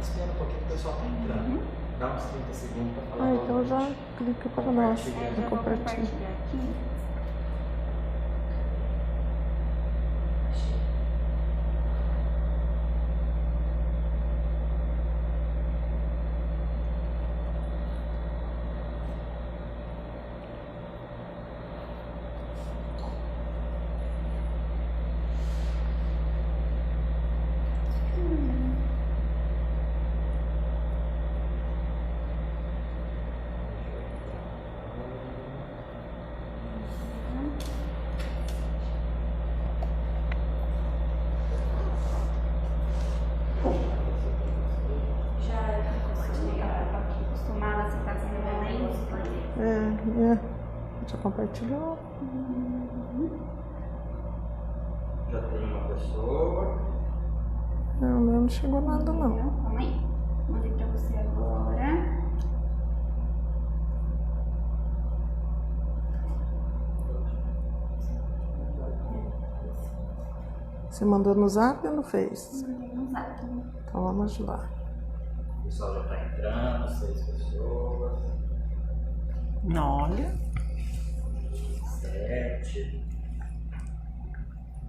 Espera um pouquinho, o pessoal tá entrando. Dá uns 30 segundos para falar. Então já clica para nós. Eu vou compartilhar aqui. Já compartilhou? Já tem uma pessoa. Não, meu não chegou nada não. Calma aí. Mandei pra você agora. Você mandou no Zap ou no Face? Mandei no Zap. Então vamos lá. O pessoal já tá entrando, 6 pessoas. Olha. 7.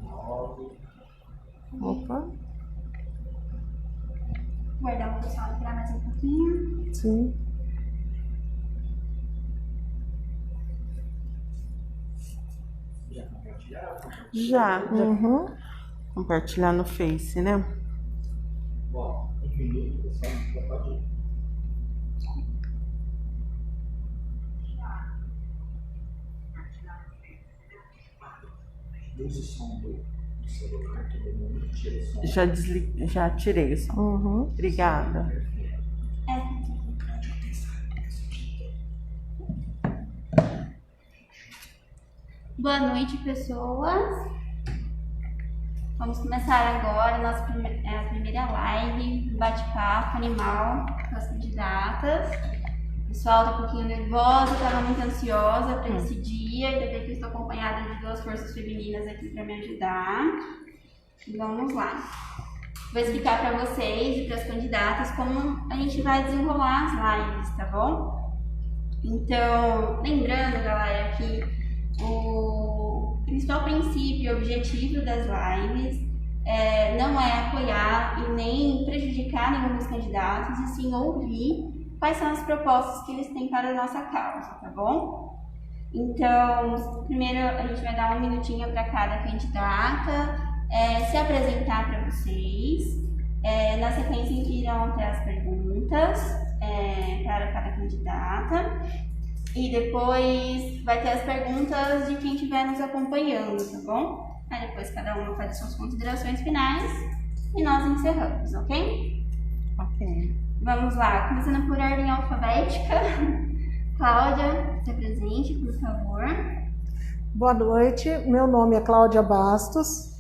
9. Opa. Guardar o pessoal entrar mais um pouquinho. Sim. Já compartilharam? Já. Compartilhar no Face, né? Bom, 1 minuto, pessoal, já pode ir. Desde o som do celular, todo mundo tira o som. Já tirei o som. Obrigada. Boa noite, pessoas. Vamos começar agora a nossa primeira live, bate-papo animal com as candidatas. O pessoal está um pouquinho nervosa, estava muito ansiosa para esse dia, ainda bem que eu estou acompanhada de 2 forças femininas aqui para me ajudar. E vamos lá. Vou explicar para vocês e para as candidatas como a gente vai desenrolar as lives, tá bom? Então, lembrando, galera, que o principal princípio e objetivo das lives não é apoiar e nem prejudicar nenhum dos candidatos, e sim ouvir quais são as propostas que eles têm para a nossa causa, tá bom? Então, primeiro a gente vai dar 1 minutinho para cada candidata se apresentar para vocês. Na sequência, irão ter as perguntas para cada candidata. E depois vai ter as perguntas de quem estiver nos acompanhando, tá bom? Aí depois cada uma faz as suas considerações finais e nós encerramos, ok? Ok. Vamos lá, começando por ordem alfabética. Cláudia, se apresente, por favor. Boa noite, meu nome é Cláudia Bastos,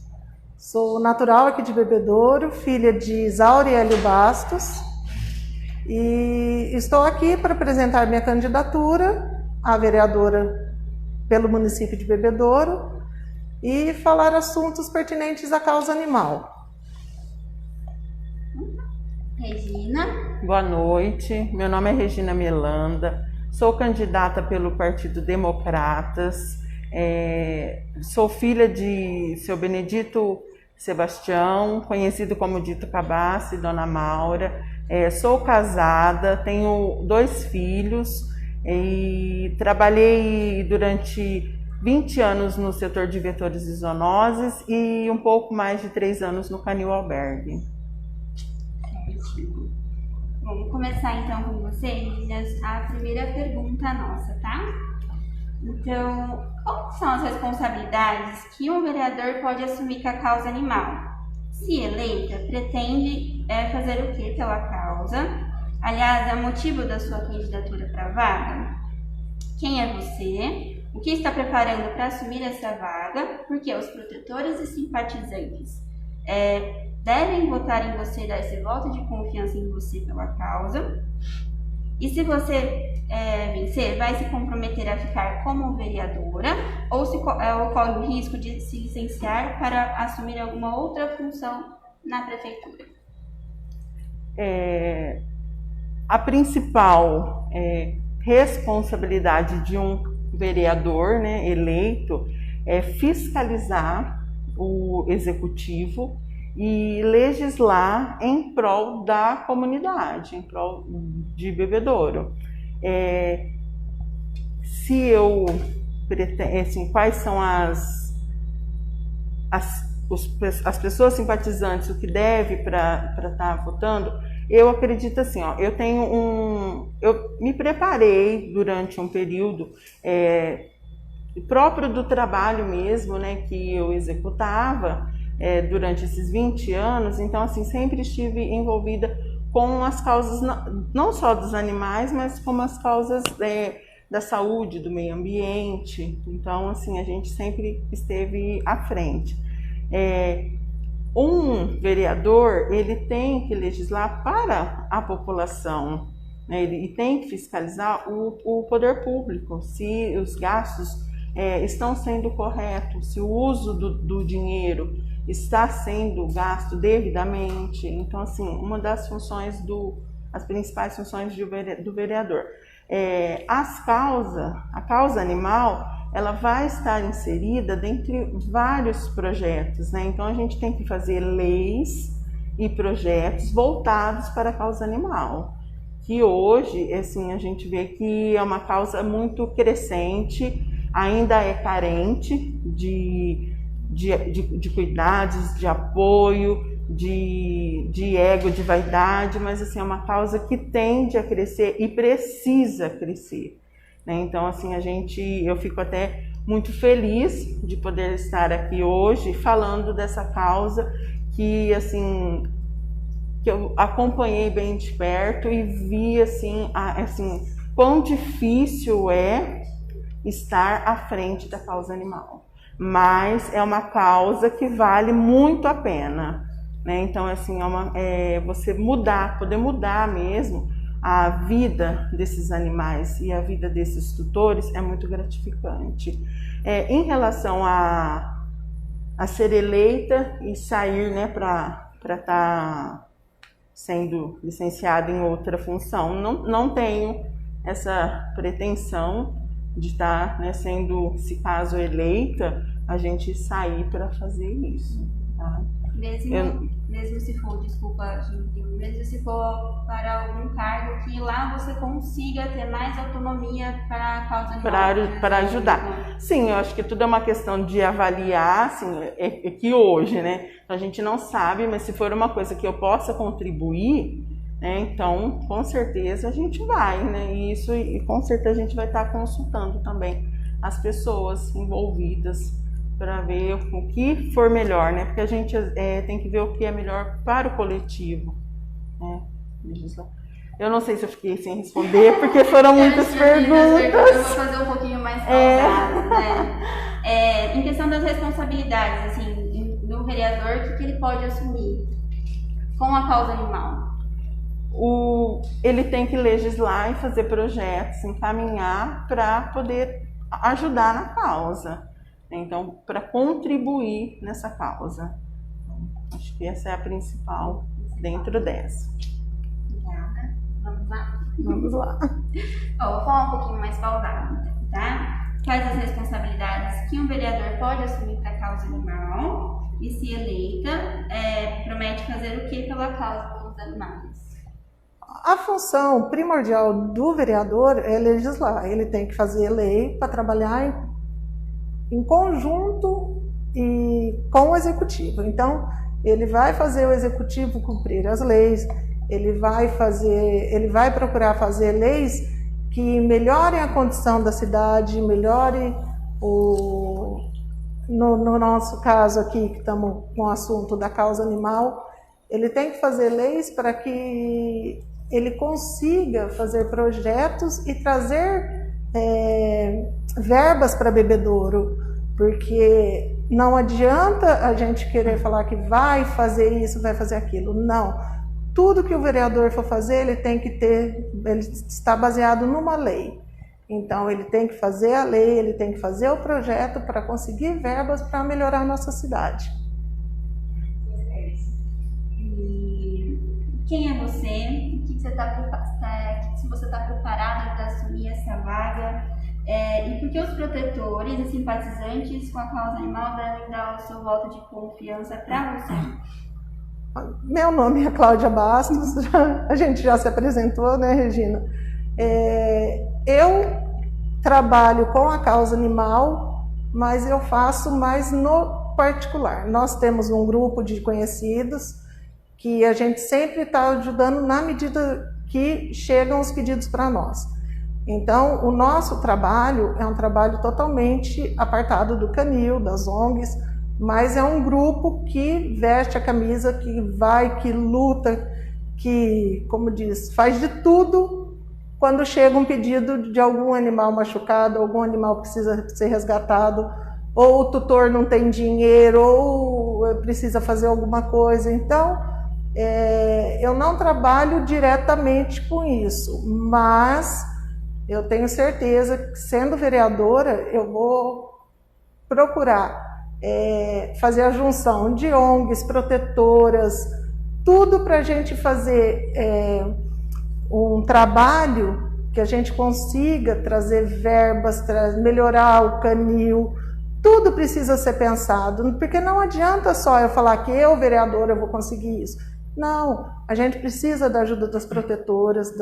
sou natural aqui de Bebedouro, filha de Isaura e Hélio Bastos, e estou aqui para apresentar minha candidatura à vereadora pelo município de Bebedouro e falar assuntos pertinentes à causa animal. Regina. Boa noite, meu nome é Regina Melanda, sou candidata pelo Partido Democratas, sou filha de seu Benedito Sebastião, conhecido como Dito Cabassi, Dona Maura, sou casada, tenho 2 filhos e trabalhei durante 20 anos no setor de vetores e zoonoses e um pouco mais de 3 anos no Canil Albergue. Vamos começar então com você, meninas, a primeira pergunta nossa, tá? Então, quais são as responsabilidades que um vereador pode assumir com a causa animal? Se eleita, pretende fazer o que pela causa? Aliás, é o motivo da sua candidatura para a vaga? Quem é você? O que está preparando para assumir essa vaga? Porque os protetores e simpatizantes devem votar em você e dar esse voto de confiança em você pela causa. E se você vencer, vai se comprometer a ficar como vereadora ou corre o risco de se licenciar para assumir alguma outra função na prefeitura? a principal responsabilidade de um vereador, né, eleito é fiscalizar o executivo e legislar em prol da comunidade, em prol de Bebedouro. Se eu assim, quais são as pessoas simpatizantes, o que deve para estar votando, eu acredito assim, ó, eu me preparei durante um período próprio do trabalho mesmo, né, que eu executava durante esses 20 anos, então assim, sempre estive envolvida com as causas, não só dos animais, mas como as causas da saúde, do meio ambiente. Então assim, a gente sempre esteve à frente. Um vereador, ele tem que legislar para a população, né? Ele tem que fiscalizar o poder público, se os gastos estão sendo corretos, se o uso do dinheiro está sendo gasto devidamente. Então, assim, uma das funções as principais funções do vereador. A causa animal, ela vai estar inserida dentre vários projetos, né? Então a gente tem que fazer leis e projetos voltados para a causa animal, que hoje, assim, a gente vê que é uma causa muito crescente, ainda é carente de cuidados, de apoio, de ego, de vaidade, mas assim, é uma causa que tende a crescer e precisa crescer, né? Então assim, eu fico até muito feliz de poder estar aqui hoje falando dessa causa que assim, que eu acompanhei bem de perto e vi assim quão difícil é estar à frente da causa animal, mas é uma causa que vale muito a pena, né? Então assim, você poder mudar mesmo a vida desses animais e a vida desses tutores é muito gratificante. Em relação a ser eleita e sair, né, para estar sendo licenciada em outra função, não tenho essa pretensão de estar, né, sendo, se caso eleita, a gente sair para fazer isso, tá? Mesmo se for, mesmo se for para algum cargo que lá você consiga ter mais autonomia para a causa animal. Para ajudar. Sim, eu acho que tudo é uma questão de avaliar, assim, que hoje, né, a gente não sabe, mas se for uma coisa que eu possa contribuir, né, então com certeza a gente vai, né, e com certeza a gente vai estar consultando também as pessoas envolvidas para ver o que for melhor, né? Porque a gente tem que ver o que é melhor para o coletivo, né? Eu não sei se eu fiquei sem responder, porque foram muitas perguntas. Eu vou fazer um pouquinho mais pausadas, né? Em questão das responsabilidades, assim, do vereador, o que ele pode assumir com a causa animal? Ele tem que legislar e fazer projetos, encaminhar para poder ajudar na causa. Então, para contribuir nessa causa. Acho que essa é a principal dentro dessa. Obrigada. Vamos lá? Vamos lá. Vou falar um pouquinho mais pausado, tá? Quais as responsabilidades que um vereador pode assumir para a causa animal e, se eleita, promete fazer o que pela causa dos animais? A função primordial do vereador é legislar. Ele tem que fazer lei para trabalhar em conjunto e com o executivo. Então, ele vai fazer o executivo cumprir as leis, ele vai procurar fazer leis que melhorem a condição da cidade, melhorem no nosso caso aqui, que estamos com o assunto da causa animal, ele tem que fazer leis para que ele consiga fazer projetos e trazer verbas para Bebedouro, porque não adianta a gente querer falar que vai fazer isso, vai fazer aquilo. Não. Tudo que o vereador for fazer, ele está baseado numa lei. Então, ele tem que fazer a lei, ele tem que fazer o projeto para conseguir verbas para melhorar a nossa cidade. E quem é você, se você está preparado para assumir essa vaga, e por que os protetores e simpatizantes com a causa animal devem dar o seu voto de confiança para você. Meu nome é Cláudia Bastos, a gente já se apresentou, né, Regina? Eu trabalho com a causa animal, mas eu faço mais no particular. Nós temos um grupo de conhecidos que a gente sempre está ajudando na medida que chegam os pedidos para nós. Então, o nosso trabalho é um trabalho totalmente apartado do canil, das ONGs, mas é um grupo que veste a camisa, que vai, que luta, que, como diz, faz de tudo quando chega um pedido de algum animal machucado, algum animal precisa ser resgatado, ou o tutor não tem dinheiro, ou precisa fazer alguma coisa. Então, eu não trabalho diretamente com isso, mas eu tenho certeza que, sendo vereadora, eu vou procurar fazer a junção de ONGs, protetoras, tudo para a gente fazer um trabalho que a gente consiga trazer verbas, melhorar o canil. Tudo precisa ser pensado, porque não adianta só eu falar que eu, vereadora, eu vou conseguir isso. Não, a gente precisa da ajuda das protetoras,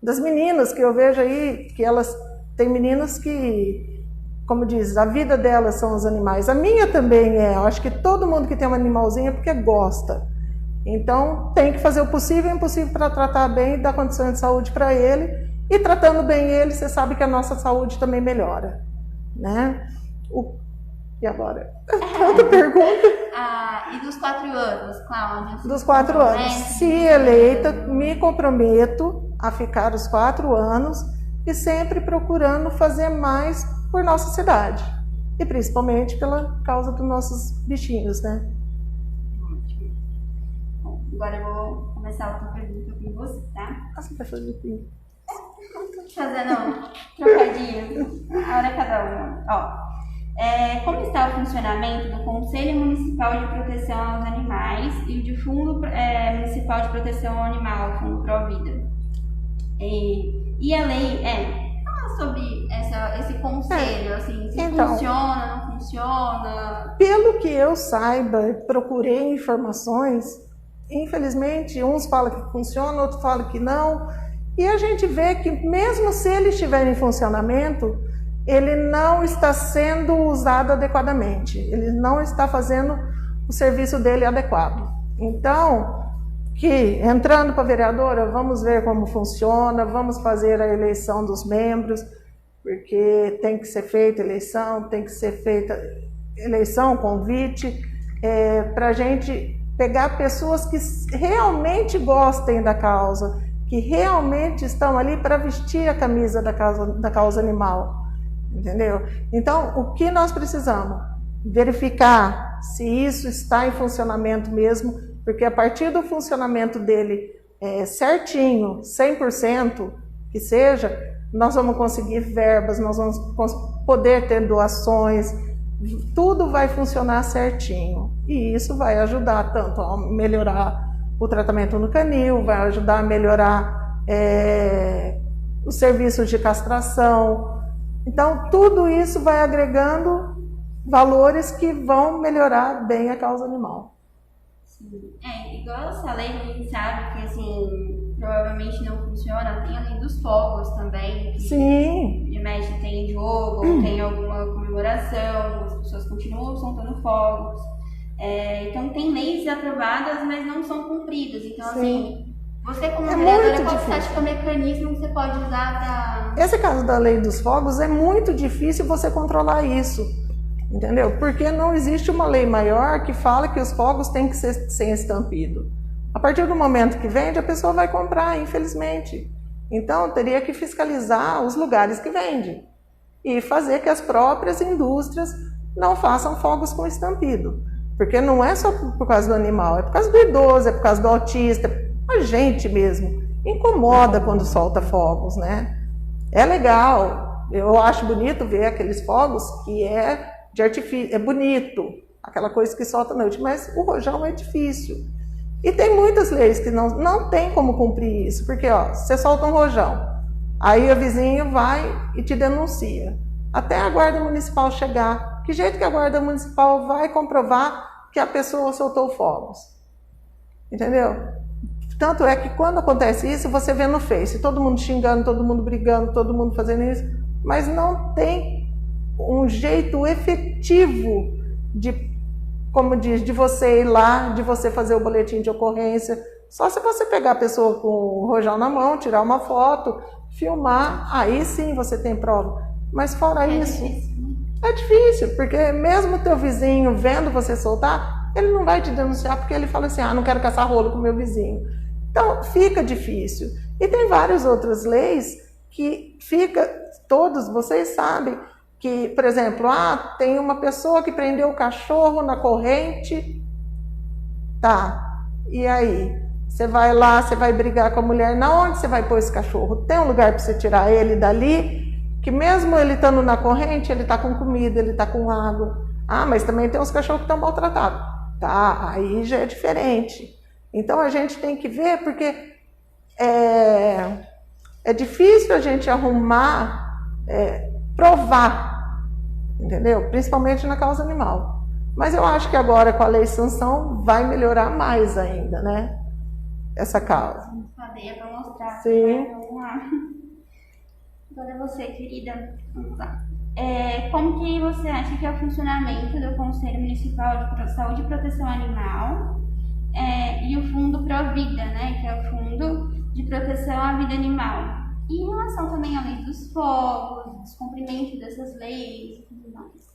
das meninas que eu vejo aí, que elas têm meninas que, como diz, a vida delas são os animais. A minha também eu acho que todo mundo que tem um animalzinho é porque gosta. Então, tem que fazer o possível e o impossível para tratar bem e dar condições de saúde para ele. E tratando bem ele, você sabe que a nossa saúde também melhora, né? E agora? Outra pergunta? E dos 4 anos, Cláudia? Dos 4 anos. Se eleita, me comprometo a ficar os 4 anos e sempre procurando fazer mais por nossa cidade. E principalmente pela causa dos nossos bichinhos, né? Ótimo. Bom, agora eu vou começar outra pergunta com você, tá? Você vai fazer o quê? Fazendo trocadilho. Agora cada uma. Ó. Como está o funcionamento do Conselho Municipal de Proteção aos Animais e do Fundo Municipal de Proteção ao Animal, Fundo Provida? E a lei fala sobre esse conselho, assim, se então, funciona, não funciona? Pelo que eu saiba, procurei informações, infelizmente, uns falam que funciona, outros falam que não, e a gente vê que mesmo se ele estiver em funcionamento, ele não está sendo usado adequadamente, ele não está fazendo o serviço dele adequado. Então, entrando para vereadora, vamos ver como funciona, vamos fazer a eleição dos membros, porque tem que ser feita eleição, tem que ser feita eleição, convite, para a gente pegar pessoas que realmente gostem da causa, que realmente estão ali para vestir a camisa da causa animal. Entendeu? Então, o que nós precisamos? Verificar se isso está em funcionamento mesmo, porque a partir do funcionamento dele certinho, 100%, que seja, nós vamos conseguir verbas, nós vamos poder ter doações, tudo vai funcionar certinho. E isso vai ajudar tanto a melhorar o tratamento no canil, vai ajudar a melhorar os serviços de castração. Então, tudo isso vai agregando valores que vão melhorar bem a causa animal. Sim. Igual essa lei, a gente sabe que, assim, provavelmente não funciona. Tem a lei dos fogos também. Que Sim. De média tem jogo, tem alguma comemoração, as pessoas continuam soltando fogos. Então, tem leis aprovadas, mas não são cumpridas. Então, Sim. assim, você como vereadora, qual você acha que é o mecanismo que você pode usar para... Esse caso da lei dos fogos é muito difícil você controlar isso, entendeu? Porque não existe uma lei maior que fala que os fogos têm que ser sem estampido. A partir do momento que vende, a pessoa vai comprar, infelizmente. Então, teria que fiscalizar os lugares que vende e fazer que as próprias indústrias não façam fogos com estampido. Porque não é só por causa do animal, é por causa do idoso, é por causa do autista, a gente mesmo incomoda quando solta fogos, né? É legal, eu acho bonito ver aqueles fogos que de artifício, é bonito, aquela coisa que solta à noite, mas o rojão é difícil. E tem muitas leis que não tem como cumprir isso, porque ó, você solta um rojão, aí o vizinho vai e te denuncia. Até a guarda municipal chegar, que jeito que a guarda municipal vai comprovar que a pessoa soltou fogos? Entendeu? Tanto é que quando acontece isso, você vê no Face, todo mundo xingando, todo mundo brigando, todo mundo fazendo isso, mas não tem um jeito efetivo de, como diz, de você ir lá, de você fazer o boletim de ocorrência. Só se você pegar a pessoa com o rojão na mão, tirar uma foto, filmar, aí sim você tem prova. Mas fora isso, é difícil, porque mesmo teu vizinho vendo você soltar, ele não vai te denunciar porque ele fala assim, não quero caçar rolo com meu vizinho. Então fica difícil. E tem várias outras leis que fica, todos vocês sabem, que, por exemplo, tem uma pessoa que prendeu o cachorro na corrente, tá, e aí? Você vai lá, você vai brigar com a mulher, na onde você vai pôr esse cachorro? Tem um lugar para você tirar ele dali, que mesmo ele estando na corrente, ele está com comida, ele está com água. Mas também tem uns cachorros que estão maltratados. Tá, aí já é diferente. Então a gente tem que ver, porque é difícil a gente arrumar, provar, entendeu? Principalmente na causa animal. Mas eu acho que agora com a lei sanção vai melhorar mais ainda, né? Essa causa. Cadeia para mostrar. Sim. Vamos lá. Agora você, querida, vamos lá. Como que você acha que é o funcionamento do Conselho Municipal de Saúde e Proteção Animal e o Fundo Provida, né, que é o Fundo de Proteção à Vida Animal? E em relação também à lei dos fogos, descumprimento dessas leis e tudo mais.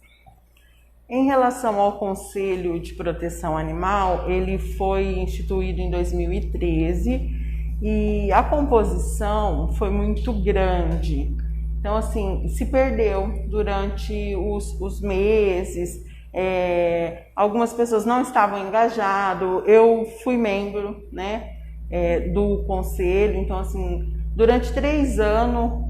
Em relação ao Conselho de Proteção Animal, ele foi instituído em 2013 e a composição foi muito grande. Então, assim, se perdeu durante os meses, algumas pessoas não estavam engajadas, eu fui membro, né, do conselho, então, assim, durante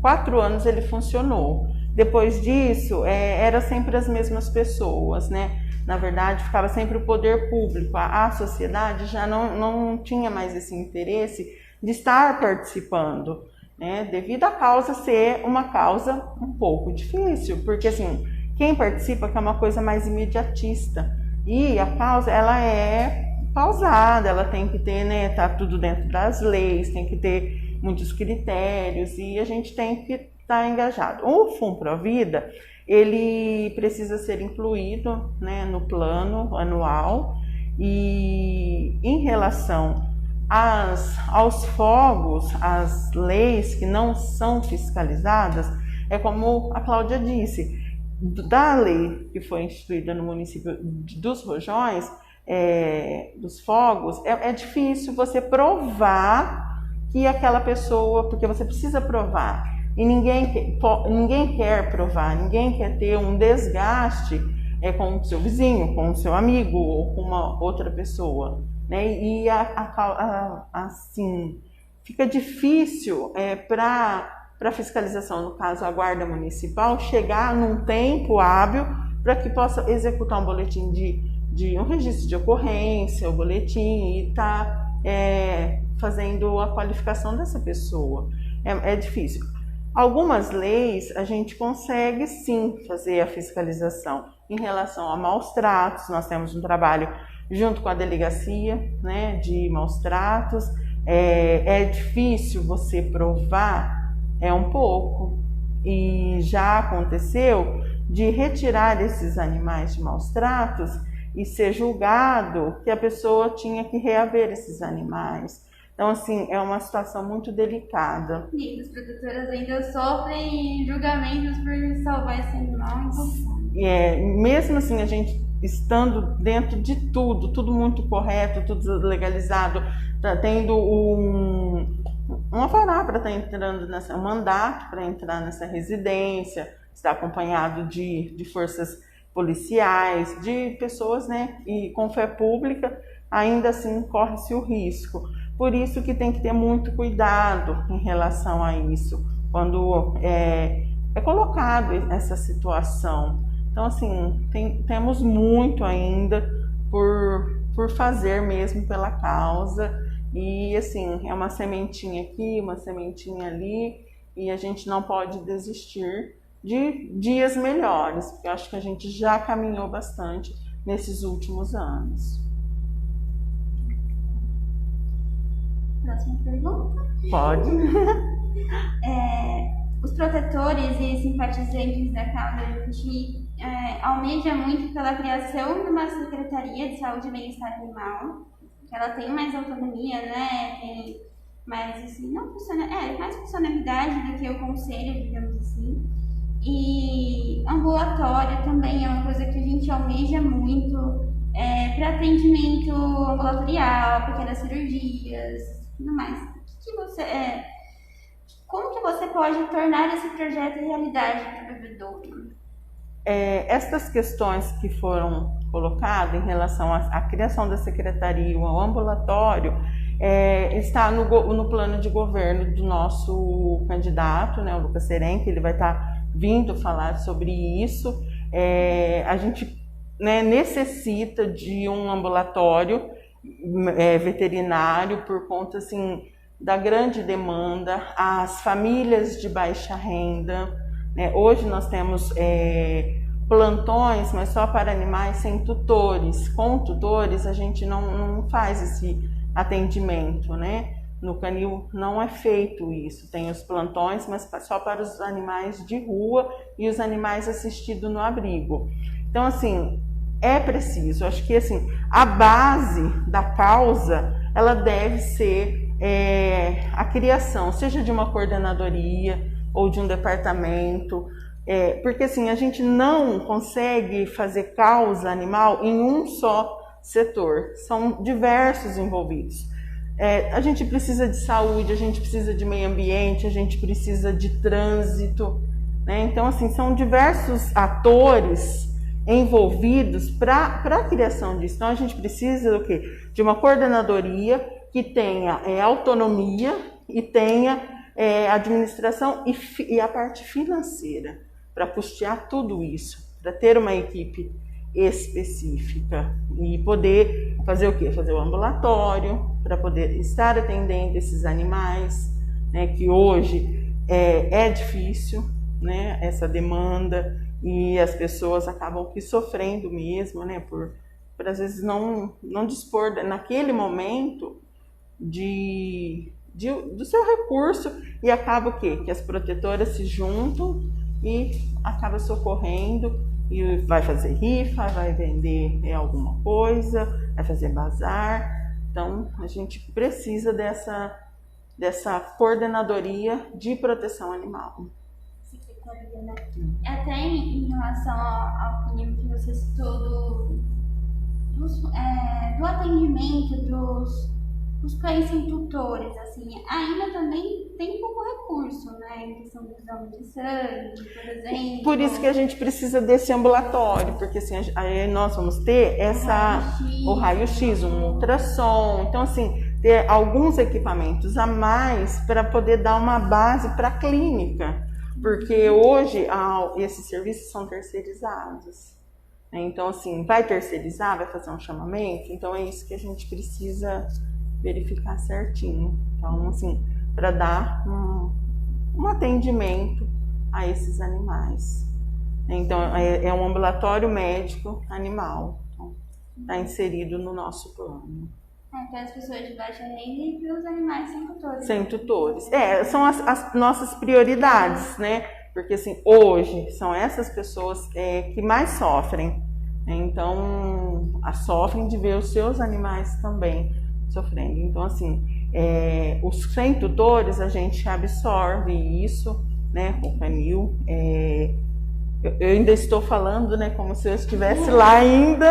4 anos ele funcionou. Depois disso, era sempre as mesmas pessoas, né? Na verdade, ficava sempre o poder público, a sociedade já não tinha mais esse interesse de estar participando, né? Devido à causa ser uma causa um pouco difícil, porque assim, quem participa quer uma coisa mais imediatista, e a causa, ela é pausada, ela tem que ter, né, tá tudo dentro das leis, tem que ter muitos critérios, e a gente tem que estar engajado. O Fundo Provida, ele precisa ser incluído, né, no plano anual, e em relação aos fogos, as leis que não são fiscalizadas, é como a Cláudia disse, da lei que foi instituída no município dos rojões, dos fogos, é difícil você provar que aquela pessoa, porque você precisa provar, e ninguém quer provar, ninguém quer ter um desgaste com o seu vizinho, com o seu amigo ou com uma outra pessoa. Né? E assim, fica difícil para a fiscalização, no caso a guarda municipal, chegar num tempo hábil para que possa executar um boletim de um registro de ocorrência, o boletim, e estar fazendo a qualificação dessa pessoa. É difícil. Algumas leis a gente consegue sim fazer a fiscalização. Em relação a maus tratos, nós temos um trabalho junto com a delegacia, né, de maus tratos. É difícil você provar, um pouco, e já aconteceu de retirar esses animais de maus tratos e ser julgado que a pessoa tinha que reaver esses animais. Então, assim, é uma situação muito delicada. E as produtoras ainda sofrem julgamentos por salvar esse animal. Mesmo assim, a gente estando dentro de tudo muito correto, tudo legalizado, tá tendo um alvará para estar entrando um mandato para entrar nessa residência, está acompanhado de forças policiais, de pessoas, né, e com fé pública, ainda assim corre-se o risco. Por isso que tem que ter muito cuidado em relação a isso, quando é colocado essa situação. Então, assim, temos muito ainda por por fazer mesmo pela causa. E assim, é uma sementinha aqui, uma sementinha ali, e a gente não pode desistir de dias melhores, porque eu acho que a gente já caminhou bastante nesses últimos anos. Próxima pergunta. Pode. Os protetores e simpatizantes da causa, a gente almeja muito pela criação de uma Secretaria de Saúde e Bem-Estar Animal, que ela tem mais autonomia, né? Tem mais, assim, não funciona, mais funcionalidade do que o conselho, digamos assim. E ambulatório também é uma coisa que a gente almeja muito para atendimento ambulatorial, pequenas cirurgias, tudo mais. Como que você pode tornar esse projeto realidade para o bebedouro? Estas questões que foram colocadas em relação à criação da secretaria, o ambulatório, está no plano de governo do nosso candidato, né, o Lucas Seren, que ele vai estar vindo falar sobre isso. A gente, né, necessita de um ambulatório veterinário por conta, assim, da grande demanda, as famílias de baixa renda, né? Hoje nós temos plantões, mas só para animais sem tutores. Com tutores a gente não faz esse atendimento, né? No canil não é feito isso, tem os plantões, mas só para os animais de rua e os animais assistidos no abrigo. Então, assim, é preciso, acho que assim, a base da causa, ela deve ser a criação, seja de uma coordenadoria ou de um departamento, porque assim, a gente não consegue fazer causa animal em um só setor, são diversos envolvidos. A gente precisa de saúde, a gente precisa de meio ambiente, a gente precisa de trânsito, né? Então, assim, são diversos atores envolvidos para a criação disso. Então, a gente precisa do quê? De uma coordenadoria que tenha autonomia e tenha administração e a parte financeira para custear tudo isso, para ter uma equipe específica e poder fazer o quê? Fazer o ambulatório, para poder estar atendendo esses animais, né, que hoje é difícil, né, essa demanda, e as pessoas acabam que sofrendo mesmo, né, por às vezes não dispor naquele momento do seu recurso, e acaba o quê? Que as protetoras se juntam e acaba socorrendo, e vai fazer rifa, vai vender alguma coisa, vai fazer bazar. Então a gente precisa dessa coordenadoria de proteção animal. Secretaria, né? Até em relação ao funil que você citou do atendimento dos cães sem tutores, assim, ainda também tem pouco recurso, né, em questão do exame de sangue, por exemplo. Por isso que a gente precisa desse ambulatório, porque assim, aí nós vamos ter o raio-x, um ultrassom, então assim, ter alguns equipamentos a mais para poder dar uma base para a clínica, porque hoje esses serviços são terceirizados. Então assim, vai terceirizar, vai fazer um chamamento, então é isso que a gente precisa verificar certinho. Então, assim, para dar um atendimento a esses animais. Então, é um ambulatório médico animal. Então, está inserido no nosso plano. Para as pessoas de baixa renda e para os animais sem tutores. Sem tutores. São as nossas prioridades, né? Porque, assim, hoje são essas pessoas que mais sofrem. Então, sofrem de ver os seus animais também sofrendo. Então, assim, os sem tutores, a gente absorve isso, né, com o canil. Eu ainda estou falando, né, como se eu estivesse lá ainda,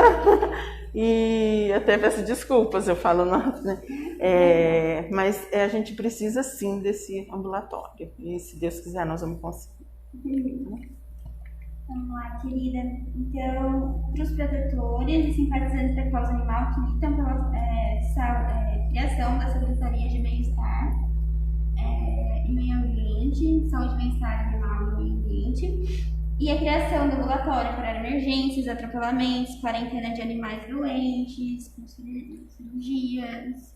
e até peço desculpas, eu falo, né, mas a gente precisa sim desse ambulatório, e se Deus quiser nós vamos conseguir. Vamos lá, querida. Então, para os protetores e simpatizantes da causa animal que lutam pela criação da Secretaria de Bem-Estar e Meio Ambiente, Saúde, Bem-Estar Animal e Meio Ambiente, E a criação do ambulatório para emergências, atropelamentos, quarentena de animais doentes, com cirurgias.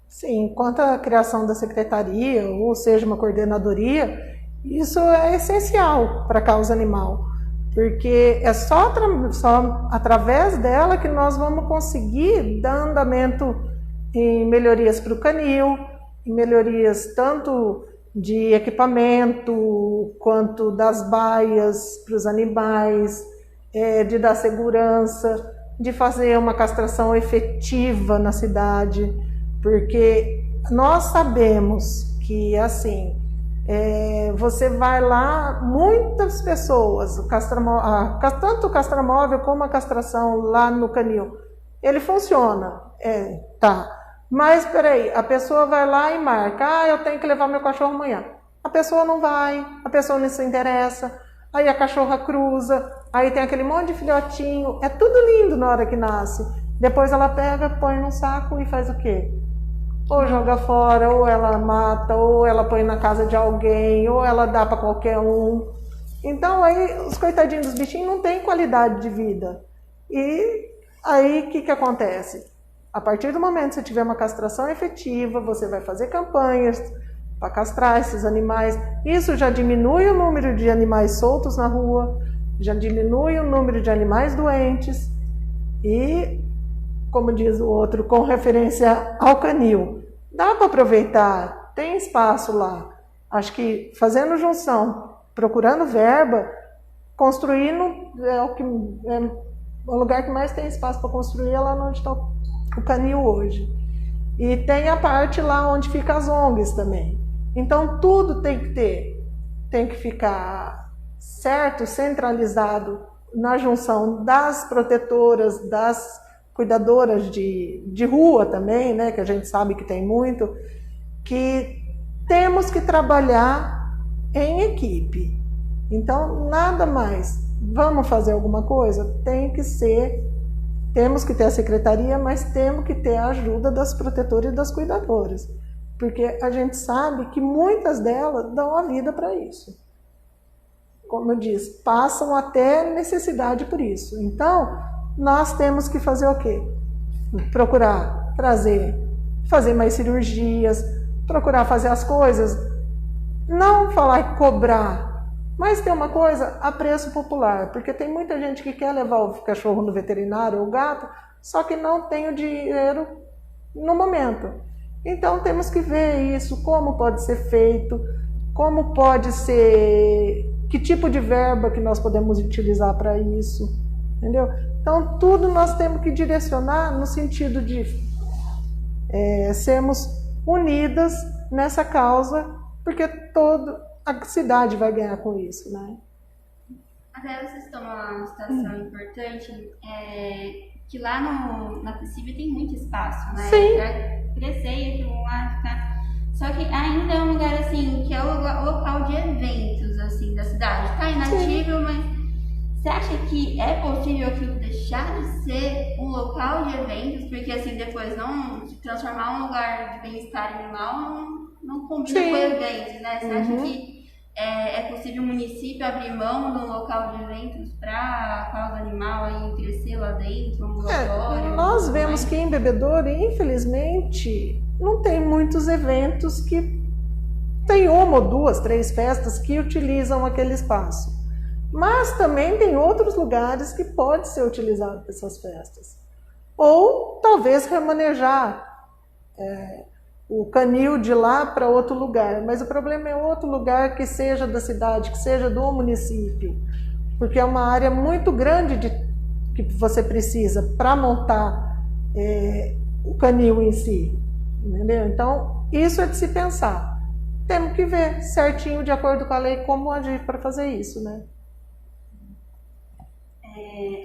Sim, quanto à criação da secretaria, ou seja, uma coordenadoria, isso é essencial para a causa animal, porque é só através dela que nós vamos conseguir dar andamento em melhorias para o canil, em melhorias tanto de equipamento, quanto das baias para os animais, de dar segurança, de fazer uma castração efetiva na cidade, porque nós sabemos que, assim, você vai lá, muitas pessoas, tanto o castramóvel como a castração lá no canil, ele funciona, tá. Mas, peraí, a pessoa vai lá e marca, eu tenho que levar meu cachorro amanhã. A pessoa não vai, a pessoa não se interessa, aí a cachorra cruza, aí tem aquele monte de filhotinho, é tudo lindo na hora que nasce. Depois ela pega, põe num saco e faz o quê? Ou joga fora, ou ela mata, ou ela põe na casa de alguém, ou ela dá para qualquer um. Então, aí, os coitadinhos dos bichinhos não têm qualidade de vida. E aí, o que acontece? A partir do momento que você tiver uma castração efetiva, você vai fazer campanhas para castrar esses animais. Isso já diminui o número de animais soltos na rua, já diminui o número de animais doentes. E, como diz o outro, com referência ao canil, dá para aproveitar, tem espaço lá. Acho que fazendo junção, procurando verba, construindo o lugar que mais tem espaço para construir é lá onde está o canil hoje. E tem a parte lá onde fica as ONGs também. Então tudo tem que ficar certo, centralizado na junção das protetoras, das cuidadoras de rua também, né, que a gente sabe que tem muito, que temos que trabalhar em equipe. Então, nada mais. Vamos fazer alguma coisa? Temos que ter a secretaria, mas temos que ter a ajuda das protetoras e das cuidadoras, porque a gente sabe que muitas delas dão a vida para isso. Como eu disse, passam até necessidade por isso. Então, nós temos que fazer o quê? Procurar fazer mais cirurgias, procurar fazer as coisas, não falar e cobrar, mas ter uma coisa a preço popular, porque tem muita gente que quer levar o cachorro no veterinário ou o gato, só que não tem o dinheiro no momento. Então temos que ver isso, como pode ser feito, como pode ser, que tipo de verba que nós podemos utilizar para isso, entendeu? Então tudo nós temos que direcionar no sentido de sermos unidas nessa causa, porque a cidade vai ganhar com isso, né? Até vocês tomam uma situação importante, que lá na PCIB tem muito espaço, né? Sim. Pra crescer e aquilo lá ficar... Só que ainda é um lugar, assim, que é o local de eventos, assim, da cidade. Tá inativo, mas você acha que é possível aquilo deixar de ser um local de eventos? Porque, assim, depois não se transformar um lugar de bem-estar animal não combina com eventos, né? Você acha que é possível o município abrir mão de um local de eventos para a causa animal aí crescer lá dentro, um ambulatório? Nós vemos que em Bebedouro, infelizmente, não tem muitos eventos que tem 1 ou 2, 3 festas que utilizam aquele espaço. Mas também tem outros lugares que pode ser utilizado para essas festas. Ou talvez remanejar o canil de lá para outro lugar, mas o problema é outro lugar que seja da cidade, que seja do município, porque é uma área muito grande que você precisa para montar o canil em si, entendeu? Então, isso é de se pensar. Temos que ver certinho, de acordo com a lei, como agir para fazer isso, né?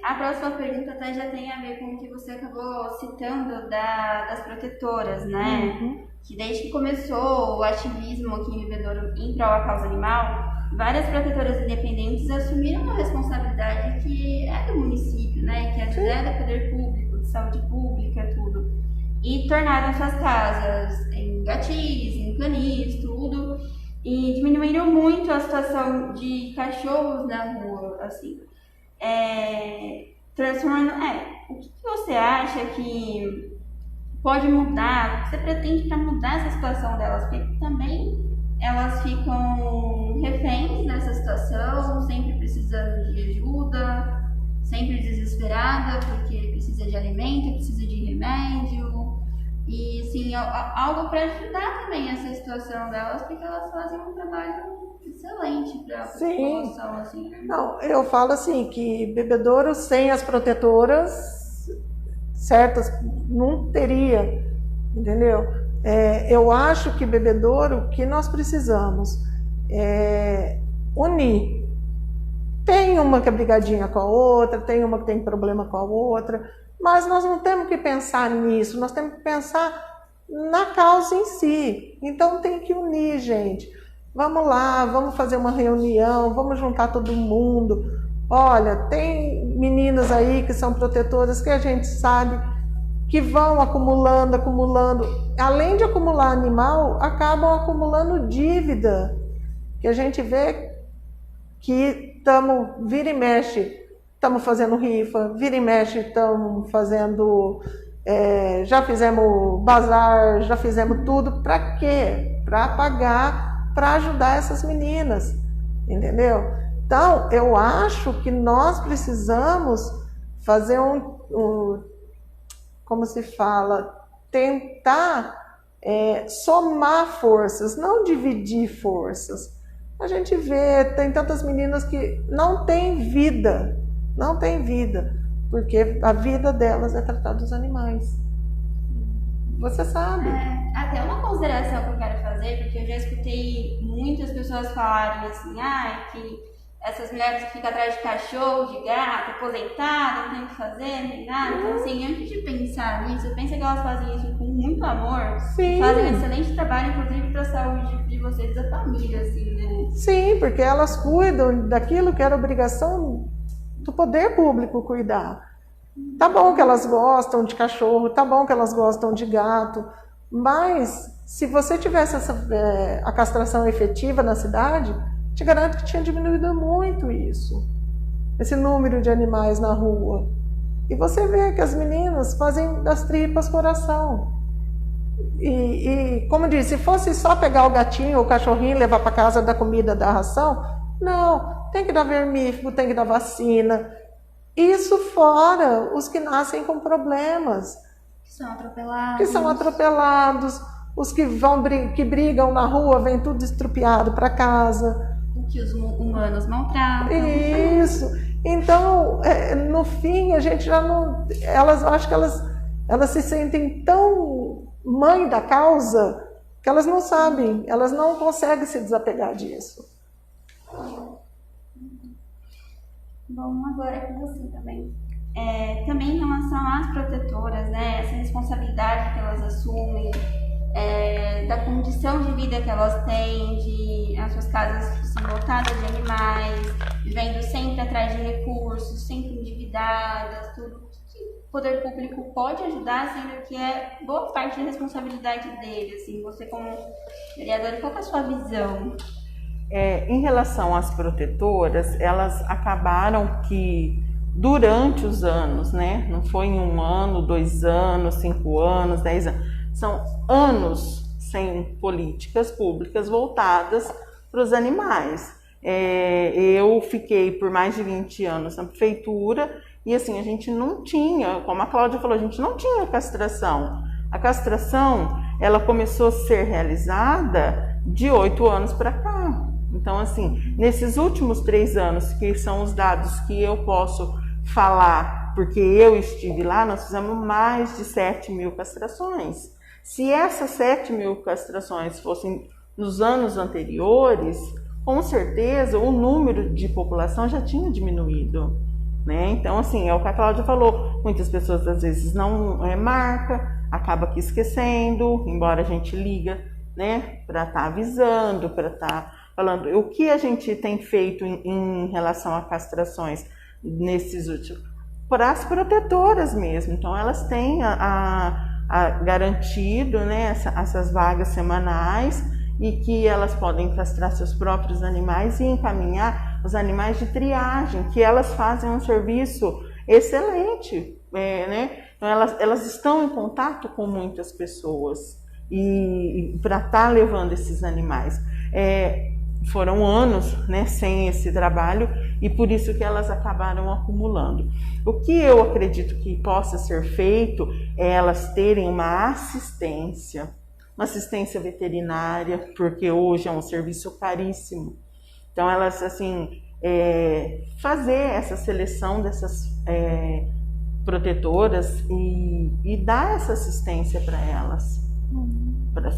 A próxima pergunta até já tem a ver com o que você acabou citando das protetoras, né? Que desde que começou o ativismo aqui em Bebedouro em prol da causa animal, várias protetoras independentes assumiram uma responsabilidade que é do município, né? Que às vezes é do poder público, de saúde pública, tudo. E tornaram suas casas em gatis, em canis, tudo. E diminuíram muito a situação de cachorros na rua. assim. Transformando, o que você acha que pode mudar, o que você pretende para mudar essa situação delas? Porque também elas ficam reféns nessa situação, sempre precisando de ajuda, sempre desesperada porque precisa de alimento, precisa de remédio. E assim, algo para ajudar também essa situação delas, porque elas fazem um trabalho excelente para a população. Assim, né? Não, eu falo assim, que bebedouro sem as protetoras certas não teria, entendeu? Eu acho que bebedouro, o que nós precisamos é unir. Tem uma que é brigadinha com a outra, tem uma que tem problema com a outra, mas nós não temos que pensar nisso, nós temos que pensar na causa em si. Então tem que unir, gente. Vamos lá, vamos fazer uma reunião, vamos juntar todo mundo. Olha, tem meninas aí que são protetoras que a gente sabe que vão acumulando. Além de acumular animal, acabam acumulando dívida. Que a gente vê que vira e mexe, estamos fazendo rifa, vira e mexe, estamos fazendo, já fizemos bazar, já fizemos tudo. Para quê? Para pagar, para ajudar essas meninas, entendeu? Então, eu acho que nós precisamos fazer como se fala, tentar somar forças, não dividir forças. A gente vê, tem tantas meninas que não têm vida, porque a vida delas é tratar dos animais. Você sabe. Até uma consideração que eu quero fazer, porque eu já escutei muitas pessoas falarem assim, que essas mulheres que ficam atrás de cachorro, de gato, aposentada, não tem o que fazer, nem nada. Então, assim, antes de pensar nisso, pensa que elas fazem isso com muito amor. Sim. Fazem um excelente trabalho, inclusive, para a saúde de vocês e da família, assim, né? Sim, porque elas cuidam daquilo que era obrigação do poder público cuidar. Tá bom que elas gostam de cachorro, tá bom que elas gostam de gato, mas se você tivesse a castração efetiva na cidade, te garanto que tinha diminuído muito isso, esse número de animais na rua. E você vê que as meninas fazem das tripas coração. E como eu disse, se fosse só pegar o gatinho ou o cachorrinho e levar para casa da comida, da ração, não, tem que dar vermífugo, tem que dar vacina. Isso fora os que nascem com problemas. Que são atropelados. Os que brigam na rua, vem tudo estrupiado para casa. Que os humanos maltratam. Isso. Então, no fim, a gente já não... acho que elas se sentem tão mãe da causa que elas não sabem, elas não conseguem se desapegar disso. Bom, agora é com você também. Também em relação às protetoras, né, essa responsabilidade que elas assumem, da condição de vida que elas têm, as suas casas são lotadas de animais, vivendo sempre atrás de recursos, sempre endividadas, tudo que o poder público pode ajudar, sendo que é boa parte da responsabilidade dele. Assim, você como vereadora, qual é a sua visão? Em relação às protetoras, elas acabaram que durante os anos, né? Não foi em 1 ano, 2 anos, 5 anos, 10 anos. São anos sem políticas públicas voltadas para os animais. Eu fiquei por mais de 20 anos na prefeitura e assim, a gente não tinha, como a Cláudia falou, a gente não tinha castração. A castração, ela começou a ser realizada de 8 anos para cá. Então, assim, nesses últimos 3 anos, que são os dados que eu posso falar, porque eu estive lá, nós fizemos mais de 7.000 castrações. Se essas 7.000 castrações fossem nos anos anteriores, com certeza o número de população já tinha diminuído, né? Então, assim, é o que a Cláudia falou, muitas pessoas às vezes não marca, acaba aqui esquecendo, embora a gente liga, né, para estar avisando, para estar falando. O que a gente tem feito em relação a castrações nesses últimos? Para as protetoras mesmo, então elas têm garantido, né, essas vagas semanais e que elas podem castrar seus próprios animais e encaminhar os animais de triagem, que elas fazem um serviço excelente, né? Então elas estão em contato com muitas pessoas e para estar levando esses animais. Foram anos, né, sem esse trabalho e por isso que elas acabaram acumulando. O que eu acredito que possa ser feito é elas terem uma assistência veterinária, porque hoje é um serviço caríssimo. Então elas, assim, fazer essa seleção dessas protetoras e dar essa assistência para elas,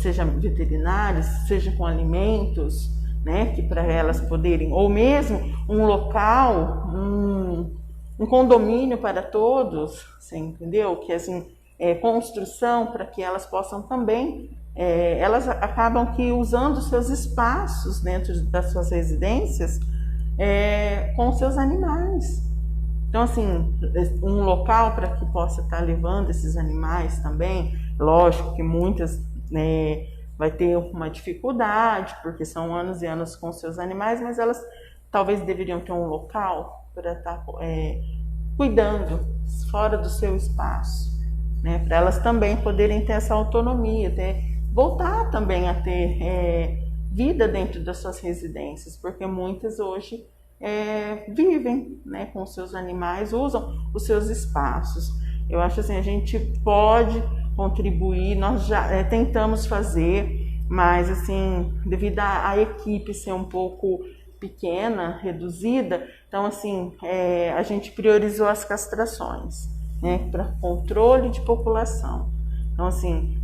seja veterinários, seja com alimentos, né, que para elas poderem, ou mesmo um local, um condomínio para todos, você entendeu? Que assim, construção para que elas possam também, elas acabam que usando seus espaços dentro das suas residências com seus animais. Então assim, um local para que possa estar levando esses animais também, lógico que muitas vai ter uma dificuldade, porque são anos e anos com seus animais, mas elas talvez deveriam ter um local para estar cuidando fora do seu espaço, né? Para elas também poderem ter essa autonomia, voltar também a ter vida dentro das suas residências, porque muitas hoje vivem, né, com seus animais, usam os seus espaços. Eu acho assim, a gente pode contribuir, nós já tentamos fazer, mas assim, devido à equipe ser um pouco pequena, reduzida, então assim, a gente priorizou as castrações, né, para controle de população. Então assim,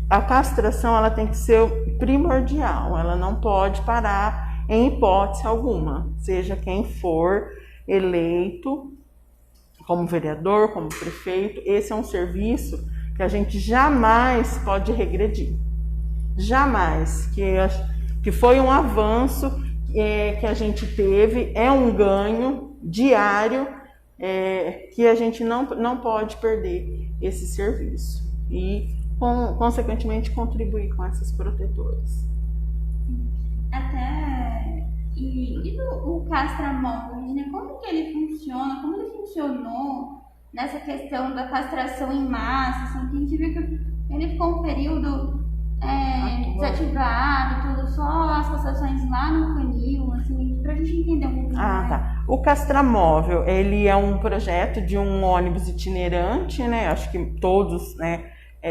a castração ela tem que ser primordial, ela não pode parar em hipótese alguma, seja quem for eleito como vereador, como prefeito. Esse é um serviço que a gente jamais pode regredir. Jamais. Que foi um avanço que a gente teve, é um ganho diário que a gente não pode perder esse serviço. E, consequentemente, contribuir com essas protetoras. E o castramóvel, né? Como que ele funciona? Como ele funcionou nessa questão da castração em massa? Assim, que a gente viu que ele ficou um período desativado, tudo, só as castrações lá no canil, assim, pra gente entender um pouco mais. Tá. O castramóvel, ele é um projeto de um ônibus itinerante, né? Acho que todos, né,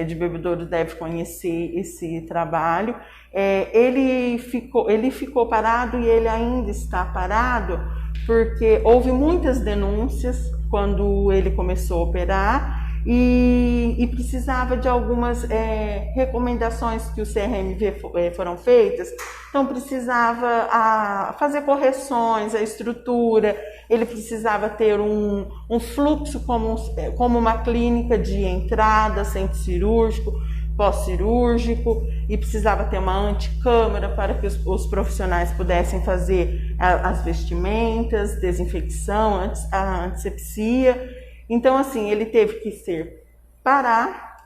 de Bebedouro devem conhecer esse trabalho. Ele ficou parado e ele ainda está parado porque houve muitas denúncias quando ele começou a operar e precisava de algumas recomendações que o CRMV foram feitas. Então precisava fazer correções à estrutura, ele precisava ter um fluxo como uma clínica de entrada, centro cirúrgico, pós-cirúrgico, e precisava ter uma anticâmara para que os profissionais pudessem fazer as vestimentas, desinfecção, a antisepsia. Então, assim, ele teve que parar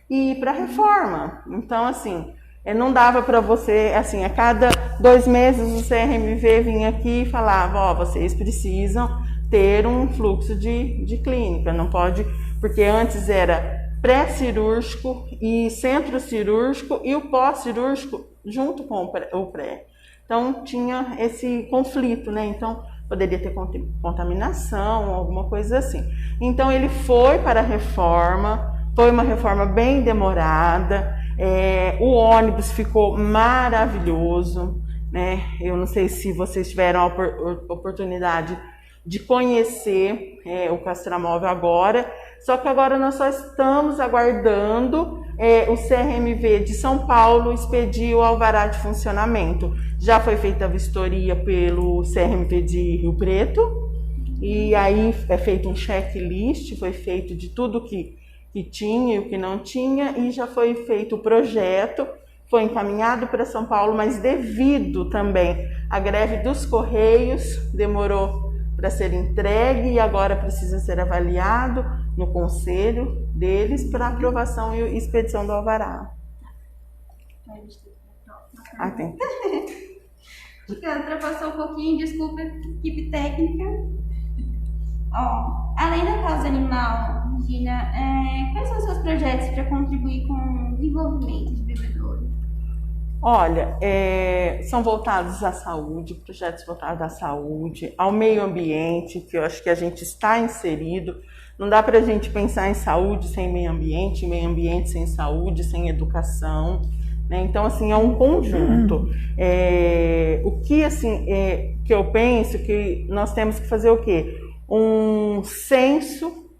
e ir para a reforma. Então, assim, não dava para você, assim, a cada 2 meses o CRMV vinha aqui e falava, vocês precisam ter um fluxo de clínica, não pode, porque antes era pré-cirúrgico e centro cirúrgico e o pós-cirúrgico junto com o pré. Então tinha esse conflito, né? Então poderia ter contaminação, alguma coisa assim. Então ele foi para a reforma, foi uma reforma bem demorada, o ônibus ficou maravilhoso, né? Eu não sei se vocês tiveram a oportunidade de conhecer o castramóvel agora, só que agora nós só estamos aguardando o CRMV de São Paulo expedir o alvará de funcionamento. Já foi feita a vistoria pelo CRMV de Rio Preto, e aí é feito um checklist, foi feito de tudo que tinha e o que não tinha, e já foi feito o projeto, foi encaminhado para São Paulo, mas devido também à greve dos Correios, demorou para ser entregue e agora precisa ser avaliado no conselho deles para aprovação e expedição do alvará. Tem. que ultrapassou um pouquinho, desculpa, equipe técnica. Ó, além da causa animal, Regina, quais são os seus projetos para contribuir com o desenvolvimento de bebedouro? Olha, são voltados à saúde, projetos voltados à saúde, ao meio ambiente, que eu acho que a gente está inserido. Não dá para a gente pensar em saúde sem meio ambiente sem saúde, sem educação, né? Então, assim, é um conjunto. O que, assim, que eu penso que nós temos que fazer o quê? Um censo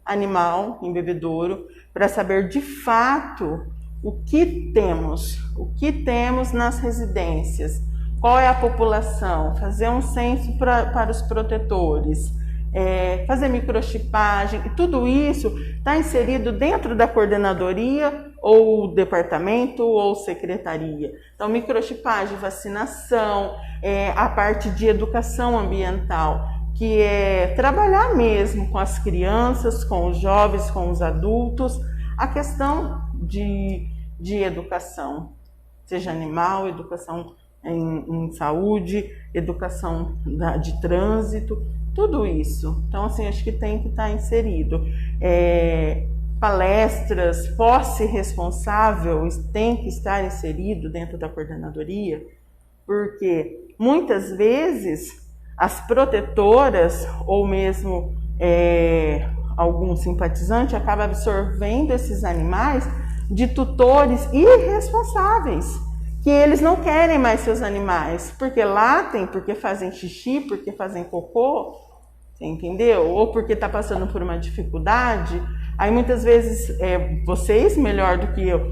animal em bebedouro para saber de fato o que temos nas residências, qual é a população, fazer um censo para os protetores, fazer microchipagem, e tudo isso está inserido dentro da coordenadoria ou departamento ou secretaria. Então, microchipagem, vacinação, a parte de educação ambiental, que é trabalhar mesmo com as crianças, com os jovens, com os adultos, a questão de educação, seja animal, educação em saúde, educação de trânsito, tudo isso. Então, assim, acho que tem que estar inserido. Palestras, posse responsável tem que estar inserido dentro da coordenadoria, porque muitas vezes as protetoras ou mesmo algum simpatizante acaba absorvendo esses animais de tutores irresponsáveis, que eles não querem mais seus animais, porque latem, porque fazem xixi, porque fazem cocô, você entendeu? Ou porque está passando por uma dificuldade. Aí muitas vezes, vocês melhor do que eu,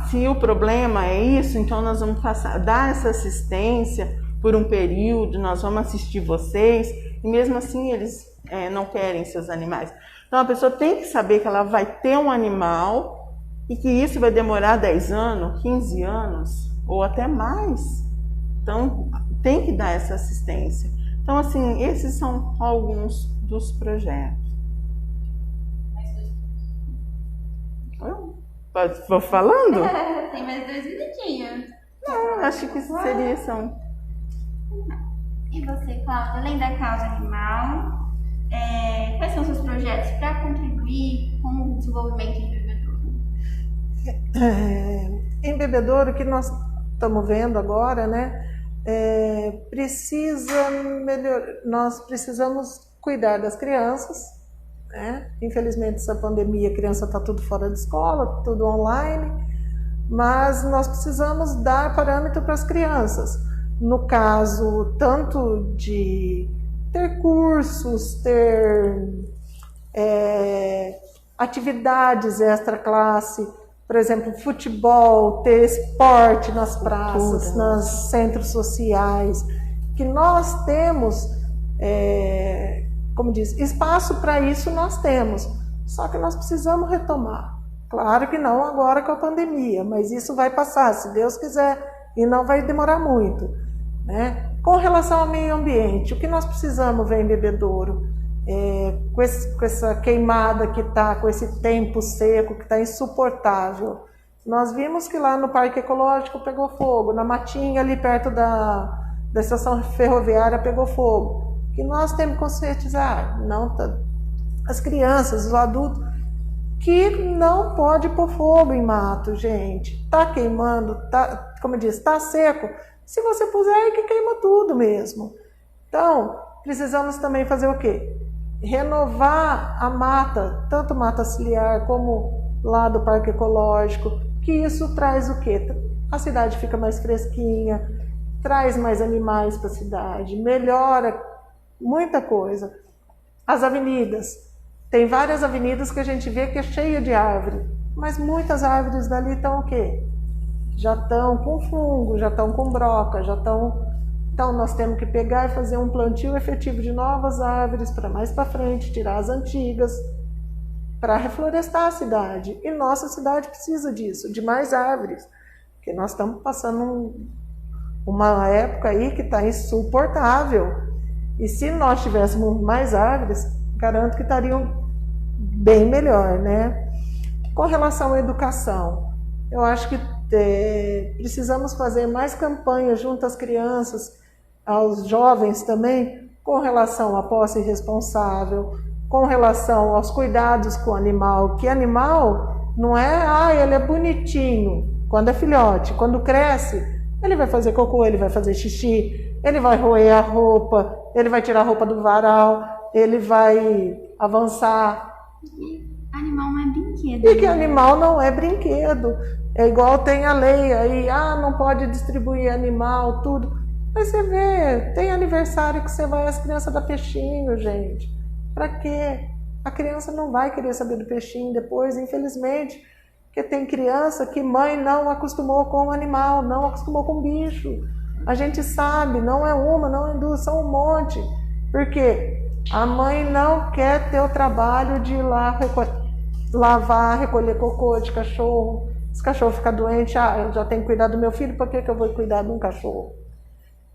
se o problema é isso, então nós vamos dar essa assistência por um período, nós vamos assistir vocês, e mesmo assim eles não querem seus animais. Então a pessoa tem que saber que ela vai ter um animal e que isso vai demorar 10 anos, 15 anos ou até mais. Então tem que dar essa assistência. Então, assim, esses são alguns dos projetos. Vou falando? Tem mais 2 minutinhos. Não, acho que seria são. E você, Cláudia, além da causa animal, quais são os seus projetos para contribuir com o desenvolvimento em bebedouro? Em bebedouro, o que nós estamos vendo agora, né? Nós precisamos cuidar das crianças, né? Infelizmente, essa pandemia, a criança está tudo fora de escola, tudo online, mas nós precisamos dar parâmetro para as crianças. No caso, tanto de ter cursos, ter atividades extra-classe, por exemplo, futebol, ter esporte nas praças, nos centros sociais, que nós temos, como diz, espaço para isso nós temos, só que nós precisamos retomar. Claro que não agora com a pandemia, mas isso vai passar, se Deus quiser, e não vai demorar muito, né? Com relação ao meio ambiente, o que nós precisamos ver em bebedouro? Com essa queimada que está, com esse tempo seco que está insuportável. Nós vimos que lá no Parque Ecológico pegou fogo, na matinha ali perto da estação ferroviária pegou fogo. Que nós temos que conscientizar, as crianças, os adultos, que não pode pôr fogo em mato, gente. Está queimando, como eu disse, está seco. Se você puser, é que queima tudo mesmo. Então, precisamos também fazer o quê? Renovar a mata, tanto mata ciliar como lá do Parque Ecológico, que isso traz o quê? A cidade fica mais fresquinha, traz mais animais para a cidade, melhora muita coisa. As avenidas, tem várias avenidas que a gente vê que é cheia de árvore, mas muitas árvores dali estão o quê? Já estão com fungo, já estão com broca, já estão... Então, nós temos que pegar e fazer um plantio efetivo de novas árvores para mais para frente, tirar as antigas, para reflorestar a cidade. E nossa cidade precisa disso, de mais árvores, porque nós estamos passando uma época aí que está insuportável. E se nós tivéssemos mais árvores, garanto que estariam bem melhor, né? Com relação à educação, eu acho que precisamos fazer mais campanhas junto às crianças, aos jovens também com relação à posse responsável, com relação aos cuidados com o animal, que animal não é, ele é bonitinho quando é filhote, quando cresce, ele vai fazer cocô, ele vai fazer xixi, ele vai roer a roupa, ele vai tirar a roupa do varal, ele vai avançar. Animal não é brinquedo. E que animal não é brinquedo. É igual tem a lei aí, não pode distribuir animal, tudo. Mas você vê, tem aniversário que você vai, as crianças dão peixinho, gente. Pra quê? A criança não vai querer saber do peixinho depois, infelizmente. Porque tem criança que mãe não acostumou com o animal, não acostumou com o bicho. A gente sabe, não é uma, não é duas, são um monte. Por quê? A mãe não quer ter o trabalho de ir lá lavar, recolher cocô de cachorro. Se o cachorro ficar doente, eu já tenho que cuidar do meu filho, por que eu vou cuidar de um cachorro?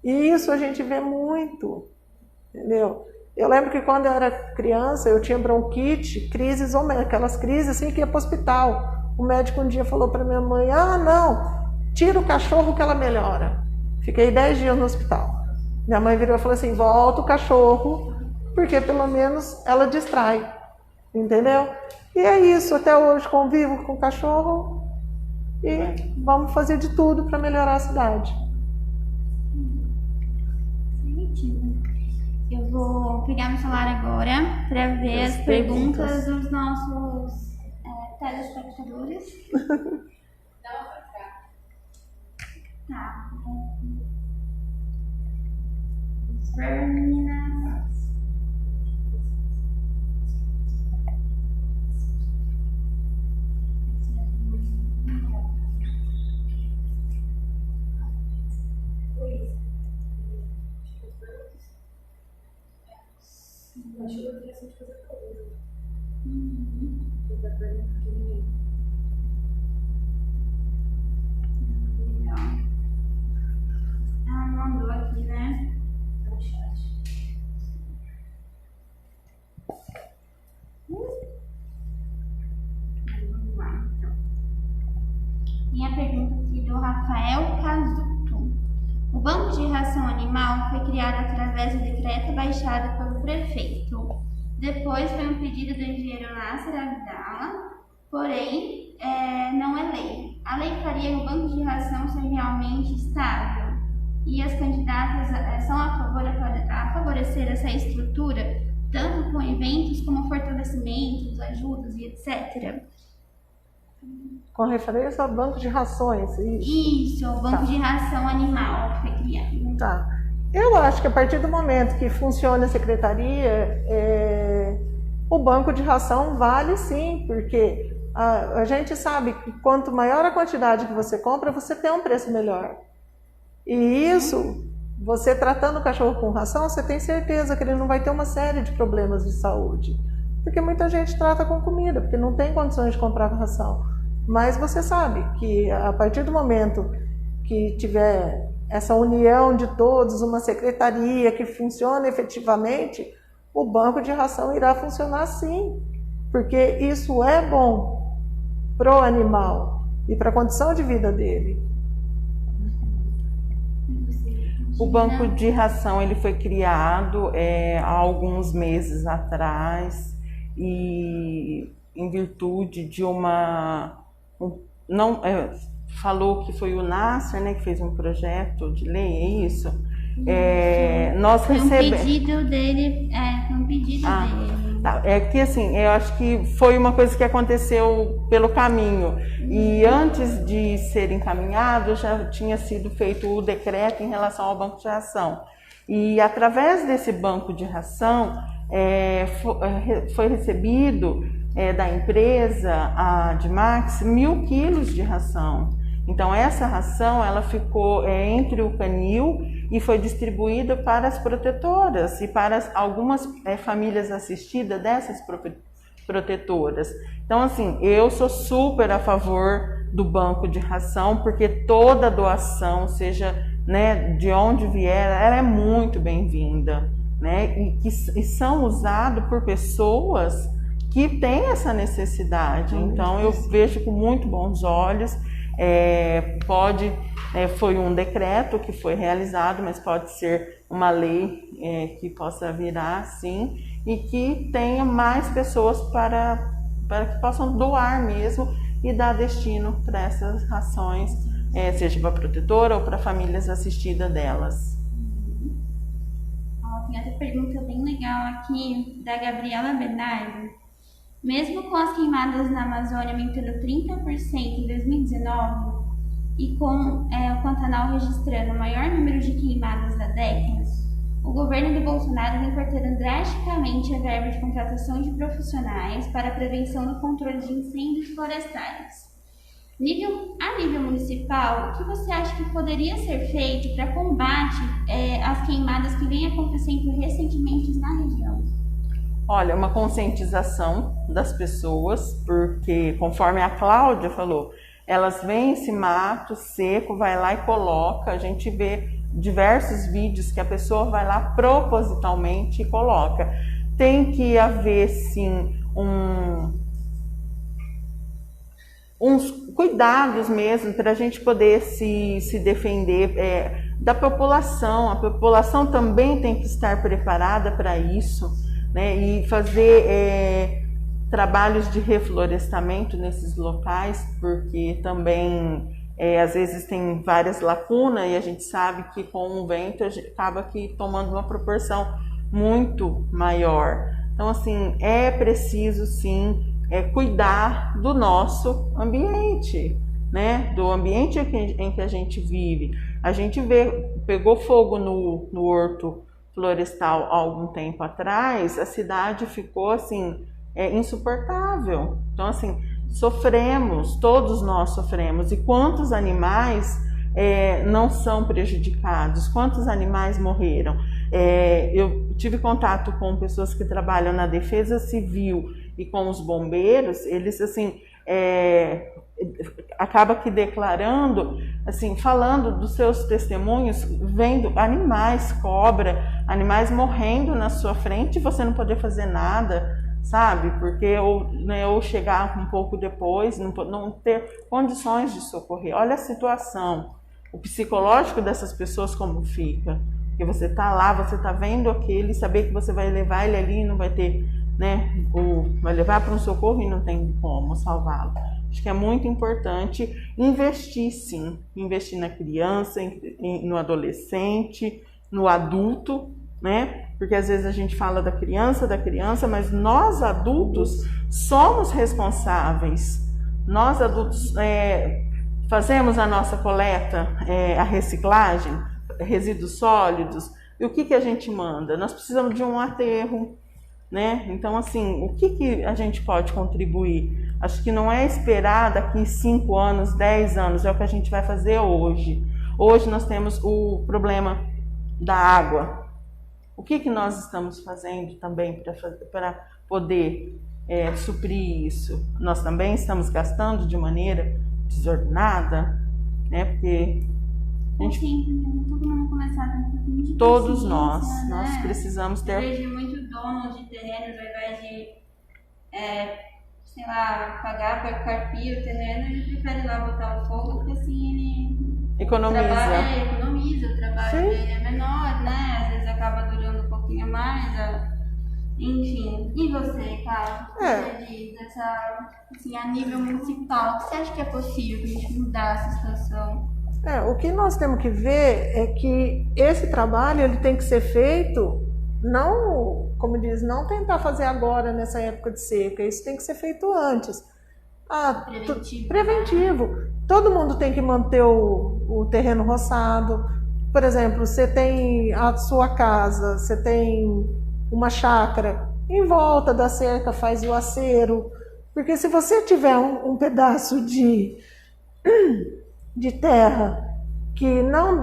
E isso a gente vê muito, entendeu? Eu lembro que quando eu era criança, eu tinha bronquite, crises, aquelas crises assim que ia para o hospital. O médico um dia falou para minha mãe, não, tira o cachorro que ela melhora. Fiquei 10 dias no hospital. Minha mãe virou e falou assim, volta o cachorro, porque pelo menos ela distrai, entendeu? E é isso, até hoje convivo com o cachorro e vamos fazer de tudo para melhorar a cidade. Eu vou pegar meu celular agora para ver as perguntas dos nossos telespectadores. Tá. Meninas. Acho que eu queria fazer coisa. Mandou aqui, né? No chat. Vamos lá, então. Tem a pergunta aqui do Rafael Casuto. O banco de ração animal foi criado através do decreto baixado pelo prefeito. Depois foi um pedido do engenheiro Nasser Abdala, porém não é lei. A lei faria o banco de ração ser realmente estável e as candidatas são a favorecer essa estrutura, tanto com eventos como fortalecimentos, ajudas e etc. Com referência ao banco de rações, Isso, o banco de ração animal que foi criado. Tá. Eu acho que a partir do momento que funciona a secretaria, o banco de ração vale sim, porque a gente sabe que quanto maior a quantidade que você compra, você tem um preço melhor. E isso, você tratando o cachorro com ração, você tem certeza que ele não vai ter uma série de problemas de saúde. Porque muita gente trata com comida, porque não tem condições de comprar ração. Mas você sabe que a partir do momento que tiver essa união de todos, uma secretaria que funcione efetivamente, o banco de ração irá funcionar sim. Porque isso é bom para o animal e para a condição de vida dele. O banco de ração ele foi criado há alguns meses atrás e em virtude de falou que foi o Nasser, né, que fez um projeto de lei, é isso? Nós recebemos. Um pedido dele, foi um pedido dele. Tá. É que assim, eu acho que foi uma coisa que aconteceu pelo caminho. E antes de ser encaminhado, já tinha sido feito o decreto em relação ao banco de ração. E através desse banco de ração, foi recebido da empresa, a Admax, 1.000 quilos de ração. Então essa ração ela ficou entre o canil e foi distribuída para as protetoras e para algumas famílias assistidas dessas protetoras. Então assim, eu sou super a favor do banco de ração, porque toda doação, seja, né, de onde vier, ela é muito bem-vinda, né, e são usados por pessoas que têm essa necessidade. Então eu vejo com muito bons olhos. Foi um decreto que foi realizado, mas pode ser uma lei que possa virar, sim, e que tenha mais pessoas para que possam doar mesmo e dar destino para essas rações, seja para a protetora ou para famílias assistidas delas. Tem outra pergunta bem legal aqui, da Gabriela Bernardo. Mesmo com as queimadas na Amazônia aumentando 30% em 2019 e com o Pantanal registrando o maior número de queimadas há décadas, o governo do Bolsonaro vem cortando drasticamente a verba de contratação de profissionais para a prevenção e controle de incêndios florestais. A nível municipal, o que você acha que poderia ser feito para combate às queimadas que vêm acontecendo recentemente na região? Olha, uma conscientização das pessoas, porque conforme a Cláudia falou, elas veem esse mato seco, vai lá e coloca. A gente vê diversos vídeos que a pessoa vai lá propositalmente e coloca. Tem que haver, sim, uns cuidados mesmo para a gente poder se defender da população. A população também tem que estar preparada para isso, né? E fazer trabalhos de reflorestamento nesses locais, porque também às vezes tem várias lacunas e a gente sabe que com o vento acaba que tomando uma proporção muito maior. Então, assim, é preciso sim cuidar do nosso ambiente, né? Do ambiente em que a gente vive. A gente pegou fogo no horto florestal há algum tempo atrás, a cidade ficou assim insuportável. Então, assim, sofremos, todos nós sofremos. E quantos animais não são prejudicados? Quantos animais morreram? Eu tive contato com pessoas que trabalham na defesa civil e com os bombeiros. Eles assim acaba que declarando, assim, falando dos seus testemunhos, vendo animais, cobra, animais morrendo na sua frente e você não poder fazer nada, sabe? Porque ou chegar um pouco depois, não ter condições de socorrer. Olha a situação, o psicológico dessas pessoas como fica. Porque você tá lá, você tá vendo aquele, saber que você vai levar ele ali e não vai ter, né? Vai levar para um socorro e não tem como salvá-lo. Acho que é muito importante investir, sim. Investir na criança, no adolescente, no adulto, né? Porque às vezes a gente fala da criança, mas nós adultos somos responsáveis. Nós adultos fazemos a nossa coleta, a reciclagem, resíduos sólidos. E o que a gente manda? Nós precisamos de um aterro, né? Então, assim, o que a gente pode contribuir? Acho que não é esperar daqui 5 anos, 10 anos, é o que a gente vai fazer hoje. Hoje nós temos o problema da água. O que nós estamos fazendo também para poder suprir isso? Nós também estamos gastando de maneira desordenada, né? Porque a gente, todo mundo começar a ter um pouquinho de todos consciência, nós né? precisamos ter. Eu vejo muito dono de terrenos, ao invés de, sei lá, pagar para carpir o terreno, ele prefere lá botar o fogo, porque assim ele Economiza. Economiza, o trabalho Sim. dele é menor, né? Às vezes acaba durando um pouquinho mais. Enfim. E você, Cláudio? Você diz assim, a nível municipal, o que você acha que é possível para a gente mudar essa situação? O que nós temos que ver é que esse trabalho ele tem que ser feito, não, como diz, não tentar fazer agora nessa época de seca, isso tem que ser feito antes. Preventivo. Todo mundo tem que manter o terreno roçado. Por exemplo, você tem a sua casa, você tem uma chácara, em volta da cerca faz o acero, porque se você tiver um pedaço de terra que não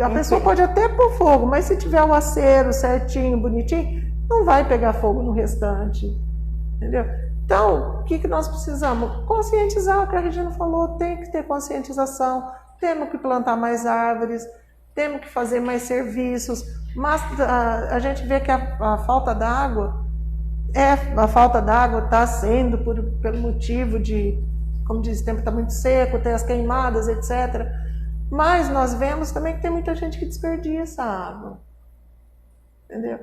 a pessoa pode até pôr fogo, mas se tiver o acero certinho, bonitinho, não vai pegar fogo no restante, entendeu? Então, o que nós precisamos? Conscientizar, o que a Regina falou, tem que ter conscientização, temos que plantar mais árvores, temos que fazer mais serviços, mas a gente vê que a falta d'água está sendo pelo motivo de como diz, o tempo está muito seco, tem as queimadas, etc. Mas nós vemos também que tem muita gente que desperdiça a água. Entendeu?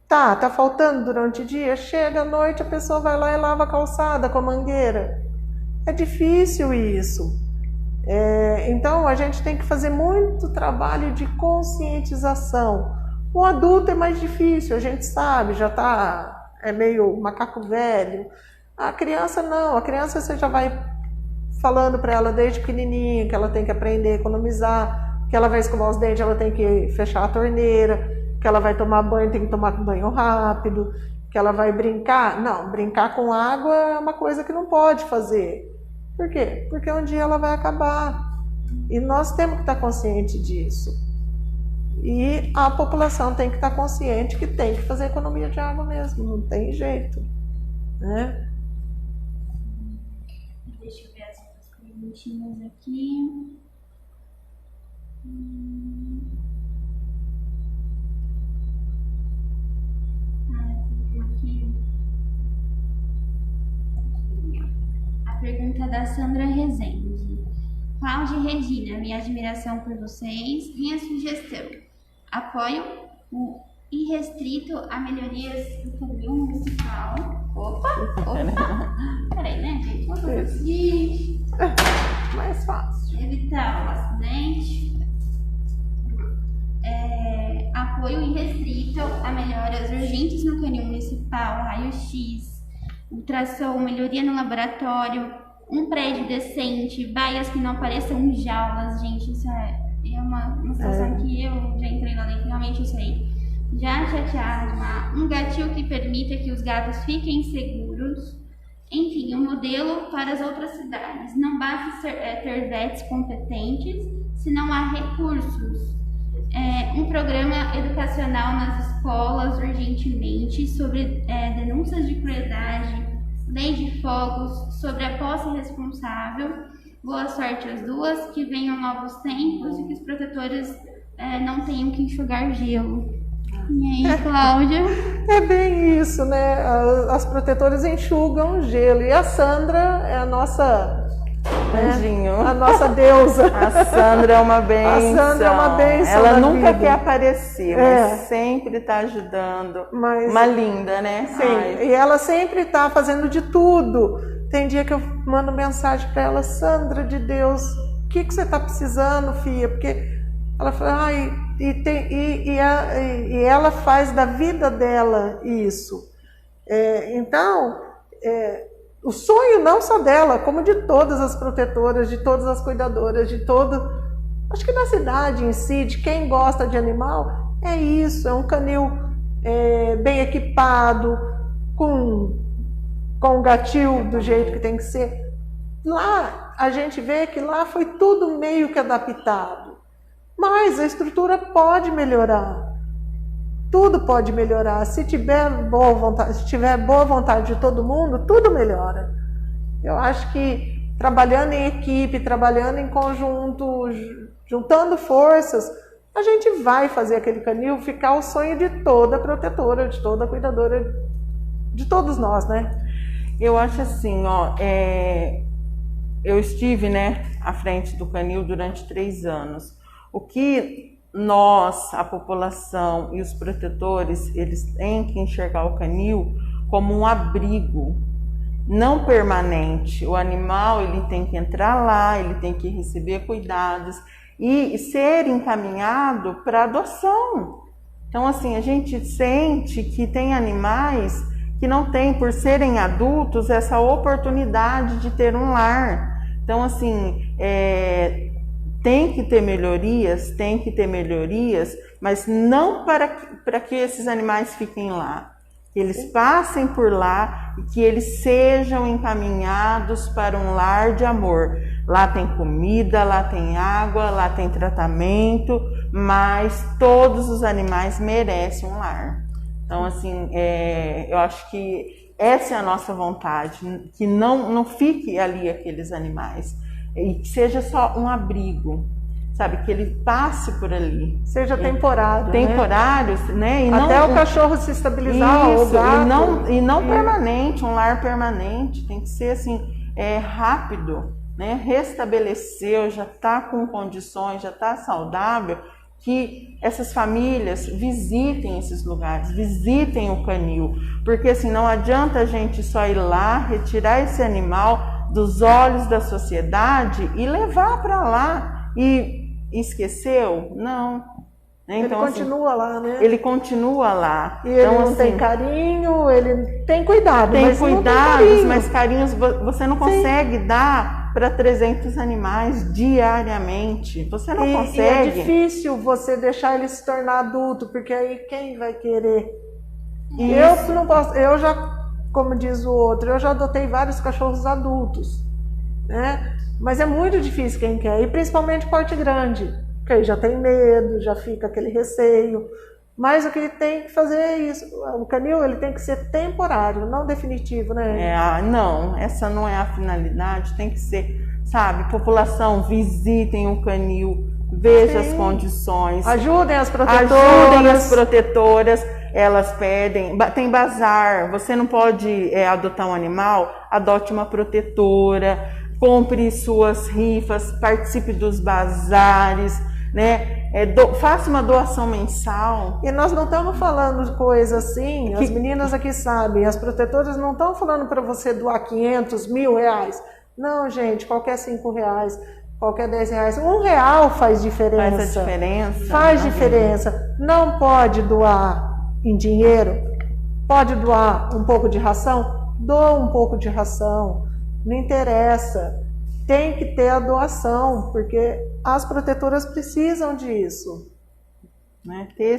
Tá faltando durante o dia, chega à noite, a pessoa vai lá e lava a calçada com a mangueira. É difícil isso. Então a gente tem que fazer muito trabalho de conscientização. O adulto é mais difícil, a gente sabe, é meio macaco velho. A criança não, a criança você já vai falando para ela desde pequenininha que ela tem que aprender a economizar, que ela vai escovar os dentes, ela tem que fechar a torneira, que ela vai tomar banho, tem que tomar banho rápido, que ela vai brincar. Não, brincar com água é uma coisa que não pode fazer. Por quê? Porque um dia ela vai acabar. E nós temos que estar conscientes disso. E a população tem que estar consciente que tem que fazer economia de água mesmo, não tem jeito, né? Deixa eu ver as outras perguntinhas aqui. A pergunta da Sandra Rezende. Cláudia e Regina, minha admiração por vocês. Minha sugestão: apoio o irrestrito a melhorias do canil municipal. Opa! Peraí, né, gente? Vamos fazer o seguinte: Mais fácil. evitar o acidente. Apoio irrestrito a melhoras urgentes no canil municipal, raio-x, ultrassom, melhoria no laboratório, um prédio decente, baias que não pareçam jaulas. Gente, isso é uma situação que eu já entrei lá dentro, realmente isso aí. Já chateada demais. Um gatil que permita que os gatos fiquem seguros. Enfim, um modelo para as outras cidades. Não basta ter vets competentes, se não há recursos. Um programa educacional nas escolas urgentemente sobre denúncias de crueldade, lei de fogos, sobre a posse responsável. Boa sorte às duas, que venham novos tempos e que os protetores não tenham que enxugar gelo. E aí, Cláudia? É bem isso, né? As protetoras enxugam gelo. E a Sandra é a nossa... Anjinho. A nossa deusa. A Sandra é uma bênção. A Sandra é uma bênção. Ela na nunca vida. quer aparecer, mas sempre está ajudando. Uma linda, né? Sim, Ai. e ela sempre está fazendo de tudo. Tem dia que eu mando mensagem para ela: Sandra de Deus, o que você está precisando, filha? Porque ela fala, e ela faz da vida dela isso. Então, o sonho não só dela, como de todas as protetoras, de todas as cuidadoras, acho que na cidade em si, de quem gosta de animal, é isso, é um canil bem equipado, com o gatil do jeito que tem que ser. Lá, a gente vê que lá foi tudo meio que adaptado, mas a estrutura pode melhorar. Tudo pode melhorar. Se tiver boa vontade de todo mundo, tudo melhora. Eu acho que trabalhando em equipe, trabalhando em conjunto, juntando forças, a gente vai fazer aquele canil ficar o sonho de toda protetora, de toda cuidadora, de todos nós, né? Eu acho assim, eu estive, né, à frente do canil durante 3 anos. O que nós, a população e os protetores, eles têm que enxergar o canil como um abrigo, não permanente. O animal, ele tem que entrar lá, ele tem que receber cuidados e ser encaminhado para adoção. Então, assim, a gente sente que tem animais que não têm, por serem adultos, essa oportunidade de ter um lar. Então, assim, tem que ter melhorias, mas não para que esses animais fiquem lá. Que eles passem por lá e que eles sejam encaminhados para um lar de amor. Lá tem comida, lá tem água, lá tem tratamento, mas todos os animais merecem um lar. Então, assim, eu acho que essa é a nossa vontade, que não fique ali aqueles animais. E que seja só um abrigo, sabe? Que ele passe por ali. Seja temporário. Temporários, né? E até não, o cachorro se estabilizar, isso, o gato. E não permanente, um lar permanente. Tem que ser assim, rápido, né, restabeleceu, já está com condições, já está saudável, que essas famílias visitem esses lugares, visitem o canil, porque assim, não adianta a gente só ir lá, retirar esse animal dos olhos da sociedade e levar para lá e esqueceu? Não. Então, ele continua lá, né? Ele continua lá. E ele então, não assim, tem carinho, ele tem cuidado, tem mas cuidados, não tem carinho. mas carinhos você não consegue dar para 300 animais diariamente. Você não consegue. E é difícil você deixar ele se tornar adulto, porque aí quem vai querer? Eu não posso, eu já, como diz o outro, eu já adotei vários cachorros adultos, né? Mas é muito difícil quem quer, e principalmente porte grande, porque aí já tem medo, já fica aquele receio. Mas o que tem que fazer é isso. O canil ele tem que ser temporário, não definitivo, né? Não, essa não é a finalidade. Tem que ser, sabe, população, visitem o canil, vejam as condições. Ajudem as protetoras. Ajudem as protetoras. Elas pedem, tem bazar. Você não pode adotar um animal, adote uma protetora, compre suas rifas, participe dos bazares, né? Faça uma doação mensal. E nós não estamos falando de coisa assim, as meninas aqui sabem, as protetoras não estão falando para você doar 500, R$1.000. Não, gente, qualquer R$5, qualquer R$10, R$1 faz diferença. Faz a diferença. Faz diferença. Não pode doar em dinheiro, pode doar um pouco de ração, doa um pouco de ração, não interessa. Tem que ter a doação, porque as protetoras precisam disso. Né? Ter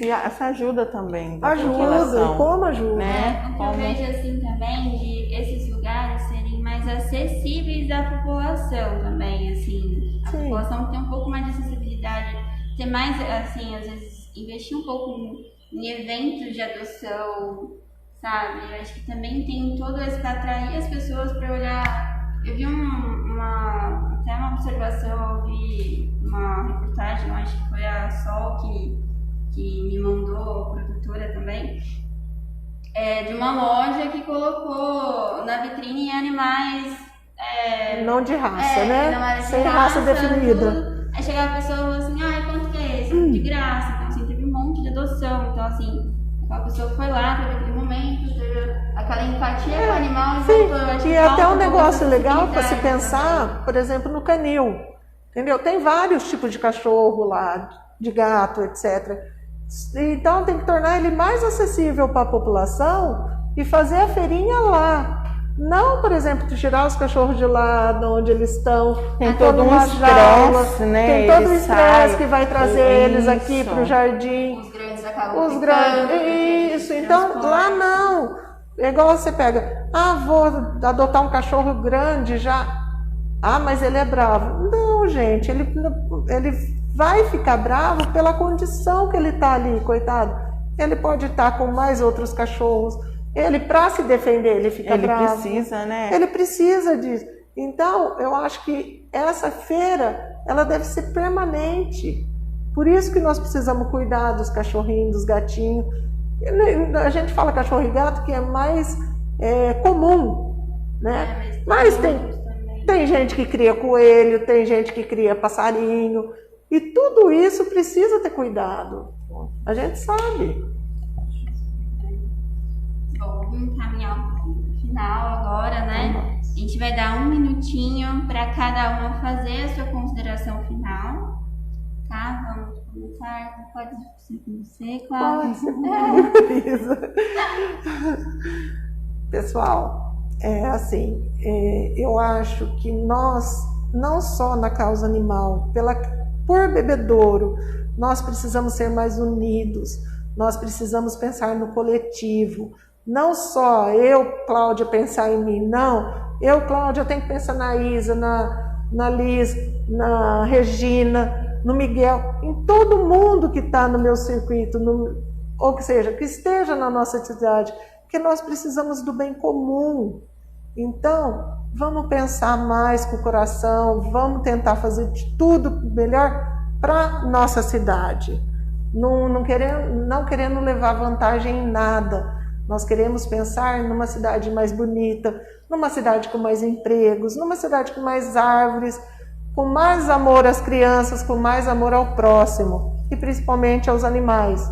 essa ajuda também da Ajuda, população. e como ajuda? Né? O que eu vejo assim também de esses lugares serem mais acessíveis à população também, assim. A população tem um pouco mais de acessibilidade, ter mais, assim, às vezes investir um pouco em eventos de adoção, sabe? Eu acho que também tem todo esse para atrair as pessoas para olhar. Eu vi até uma observação, eu vi uma reportagem, eu acho que foi a Sol que me mandou, a produtora também, de uma loja que colocou na vitrine animais... não de raça, né? Não era de sem raça definida. Tudo. Aí chegava a pessoa e falou assim, quanto que é esse? De graça. Então, assim, teve um monte de adoção. Então, assim, a pessoa foi lá, teve aquele momento, teve aquela empatia com o animal e voltou. E até um negócio legal para se pensar, também. Por exemplo, no canil. Entendeu? Tem vários tipos de cachorro lá, de gato, etc. Então tem que tornar ele mais acessível para a população e fazer a feirinha lá. Não, por exemplo, tirar os cachorros de lá, de onde eles estão. Tem todo um estresse, né? Tem todo o estresse que vai trazer eles aqui para o jardim. Os grandes acabam Os grandes. Isso, então lá não. É igual você pega, vou adotar um cachorro grande já. Mas ele é bravo. Não, gente, ele vai ficar bravo pela condição que ele está ali, coitado. Ele pode estar com mais outros cachorros. Ele, para se defender, ele fica bravo. Ele precisa, né? Ele precisa disso. Então, eu acho que essa feira, ela deve ser permanente. Por isso que nós precisamos cuidar dos cachorrinhos, dos gatinhos. A gente fala cachorro e gato que é mais comum, né? Mas tem gente que cria coelho, tem gente que cria passarinho. E tudo isso precisa ter cuidado. A gente sabe. Bom, vamos encaminhar o final agora, né? A gente vai dar 1 minutinho para cada uma fazer a sua consideração final. Tá? Vamos começar. Pode ser com você, Cláudia? Pessoal, eu acho que nós, não só na causa animal, por bebedouro, nós precisamos ser mais unidos, nós precisamos pensar no coletivo. Não só eu, Cláudia, pensar em mim, não. Eu, Cláudia, tenho que pensar na Isa, na Liz, na Regina, no Miguel, em todo mundo que está no meu circuito, ou que seja, que esteja na nossa cidade, porque nós precisamos do bem comum. Então, vamos pensar mais com o coração, vamos tentar fazer de tudo melhor para nossa cidade. Não querendo levar vantagem em nada, Nós queremos pensar numa cidade mais bonita, numa cidade com mais empregos, numa cidade com mais árvores, com mais amor às crianças, com mais amor ao próximo e principalmente aos animais,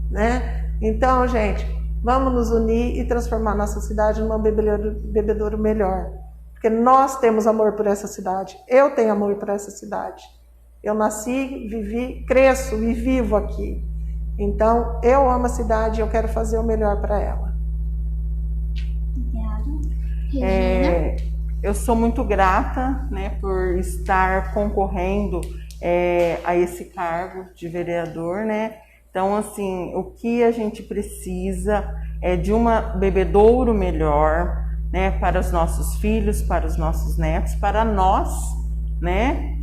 né? Então, gente, vamos nos unir e transformar nossa cidade num bebedouro melhor. Porque nós temos amor por essa cidade. Eu tenho amor por essa cidade. Eu nasci, vivi, cresço e vivo aqui. Então, eu amo a cidade e eu quero fazer o melhor para ela. Obrigada. Regina? Eu sou muito grata, né, por estar concorrendo a esse cargo de vereador, né? Então, assim, o que a gente precisa é de uma bebedouro melhor, né, para os nossos filhos, para os nossos netos, para nós, né?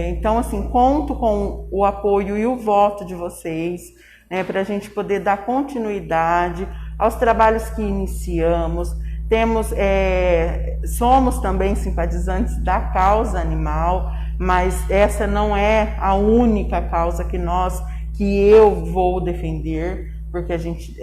Então, assim, conto com o apoio e o voto de vocês, né, para a gente poder dar continuidade aos trabalhos que iniciamos. Somos também simpatizantes da causa animal, mas essa não é a única causa que eu vou defender, porque a gente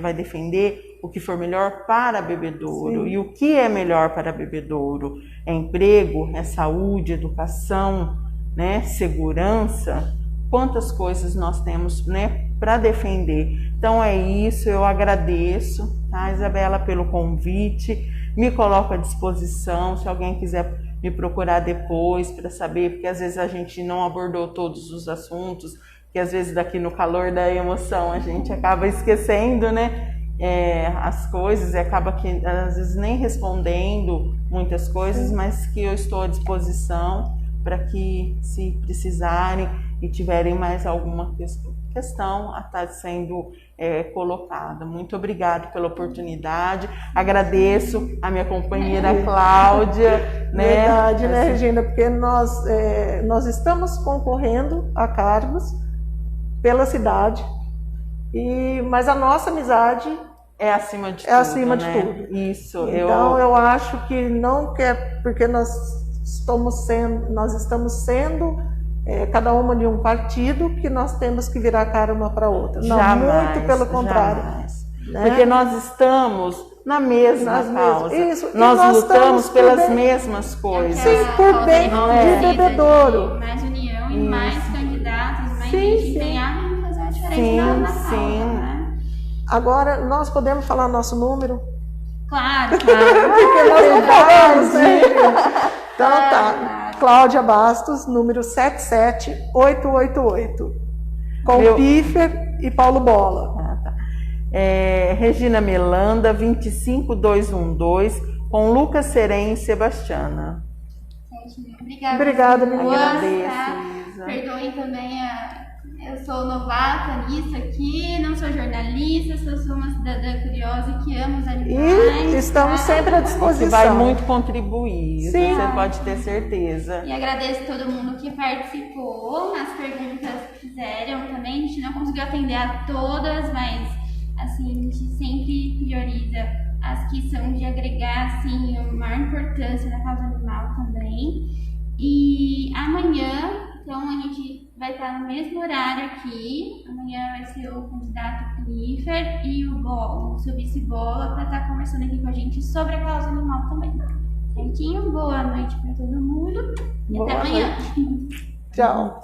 vai defender o que for melhor para bebedouro. Sim. E o que é melhor para bebedouro? É emprego, é saúde, educação, né, segurança. Quantas coisas nós temos, né, para defender. Então é isso, eu agradeço, tá, Isabela, pelo convite, me coloco à disposição, se alguém quiser me procurar depois para saber, porque às vezes a gente não abordou todos os assuntos, que às vezes daqui no calor da emoção a gente acaba esquecendo, né, as coisas, e acaba que às vezes nem respondendo muitas coisas, mas que eu estou à disposição para que, se precisarem e tiverem mais alguma questão a estar sendo colocada. Muito obrigada pela oportunidade, agradeço a minha companheira Cláudia. Né? Verdade, né, Regina? Porque nós estamos concorrendo a cargos pela cidade, mas a nossa amizade é acima de tudo. É acima de né? tudo. Isso. Então eu acho que não quer, porque nós estamos sendo cada uma de um partido, que nós temos que virar a cara uma para outra. Não, jamais, muito pelo contrário. Né? Porque nós estamos na mesma causa. Isso. Nós lutamos pelas mesmas coisas. Sim, por bem de bebedouro. Mais união e mais candidatos, mais gente empenhada em fazer a diferença na causa, né? Agora, nós podemos falar nosso número? Claro. Porque nós não falamos, né? Então tá. Cláudia Bastos, número 77888. Com Piffer e Paulo Bola. Tá. Regina Melanda, 25212, com Lucas Serem e Sebastiana. Obrigada, menina. Agradeço, tá? Perdoem também eu sou novata nisso aqui, não sou jornalista, sou uma cidadã curiosa que ama os animais. E estamos sempre à disposição. Que vai muito contribuir, Sim. Você pode ter certeza. E agradeço a todo mundo que participou, as perguntas que fizeram também. A gente não conseguiu atender a todas, mas assim, a gente sempre prioriza as que são de agregar assim, a maior importância na causa animal também. E amanhã, então, a gente vai estar no mesmo horário aqui. Amanhã vai ser o candidato Clifford e o seu vice-bola para estar conversando aqui com a gente sobre a causa animal também. Certinho? Boa noite para todo mundo e até amanhã. Tchau.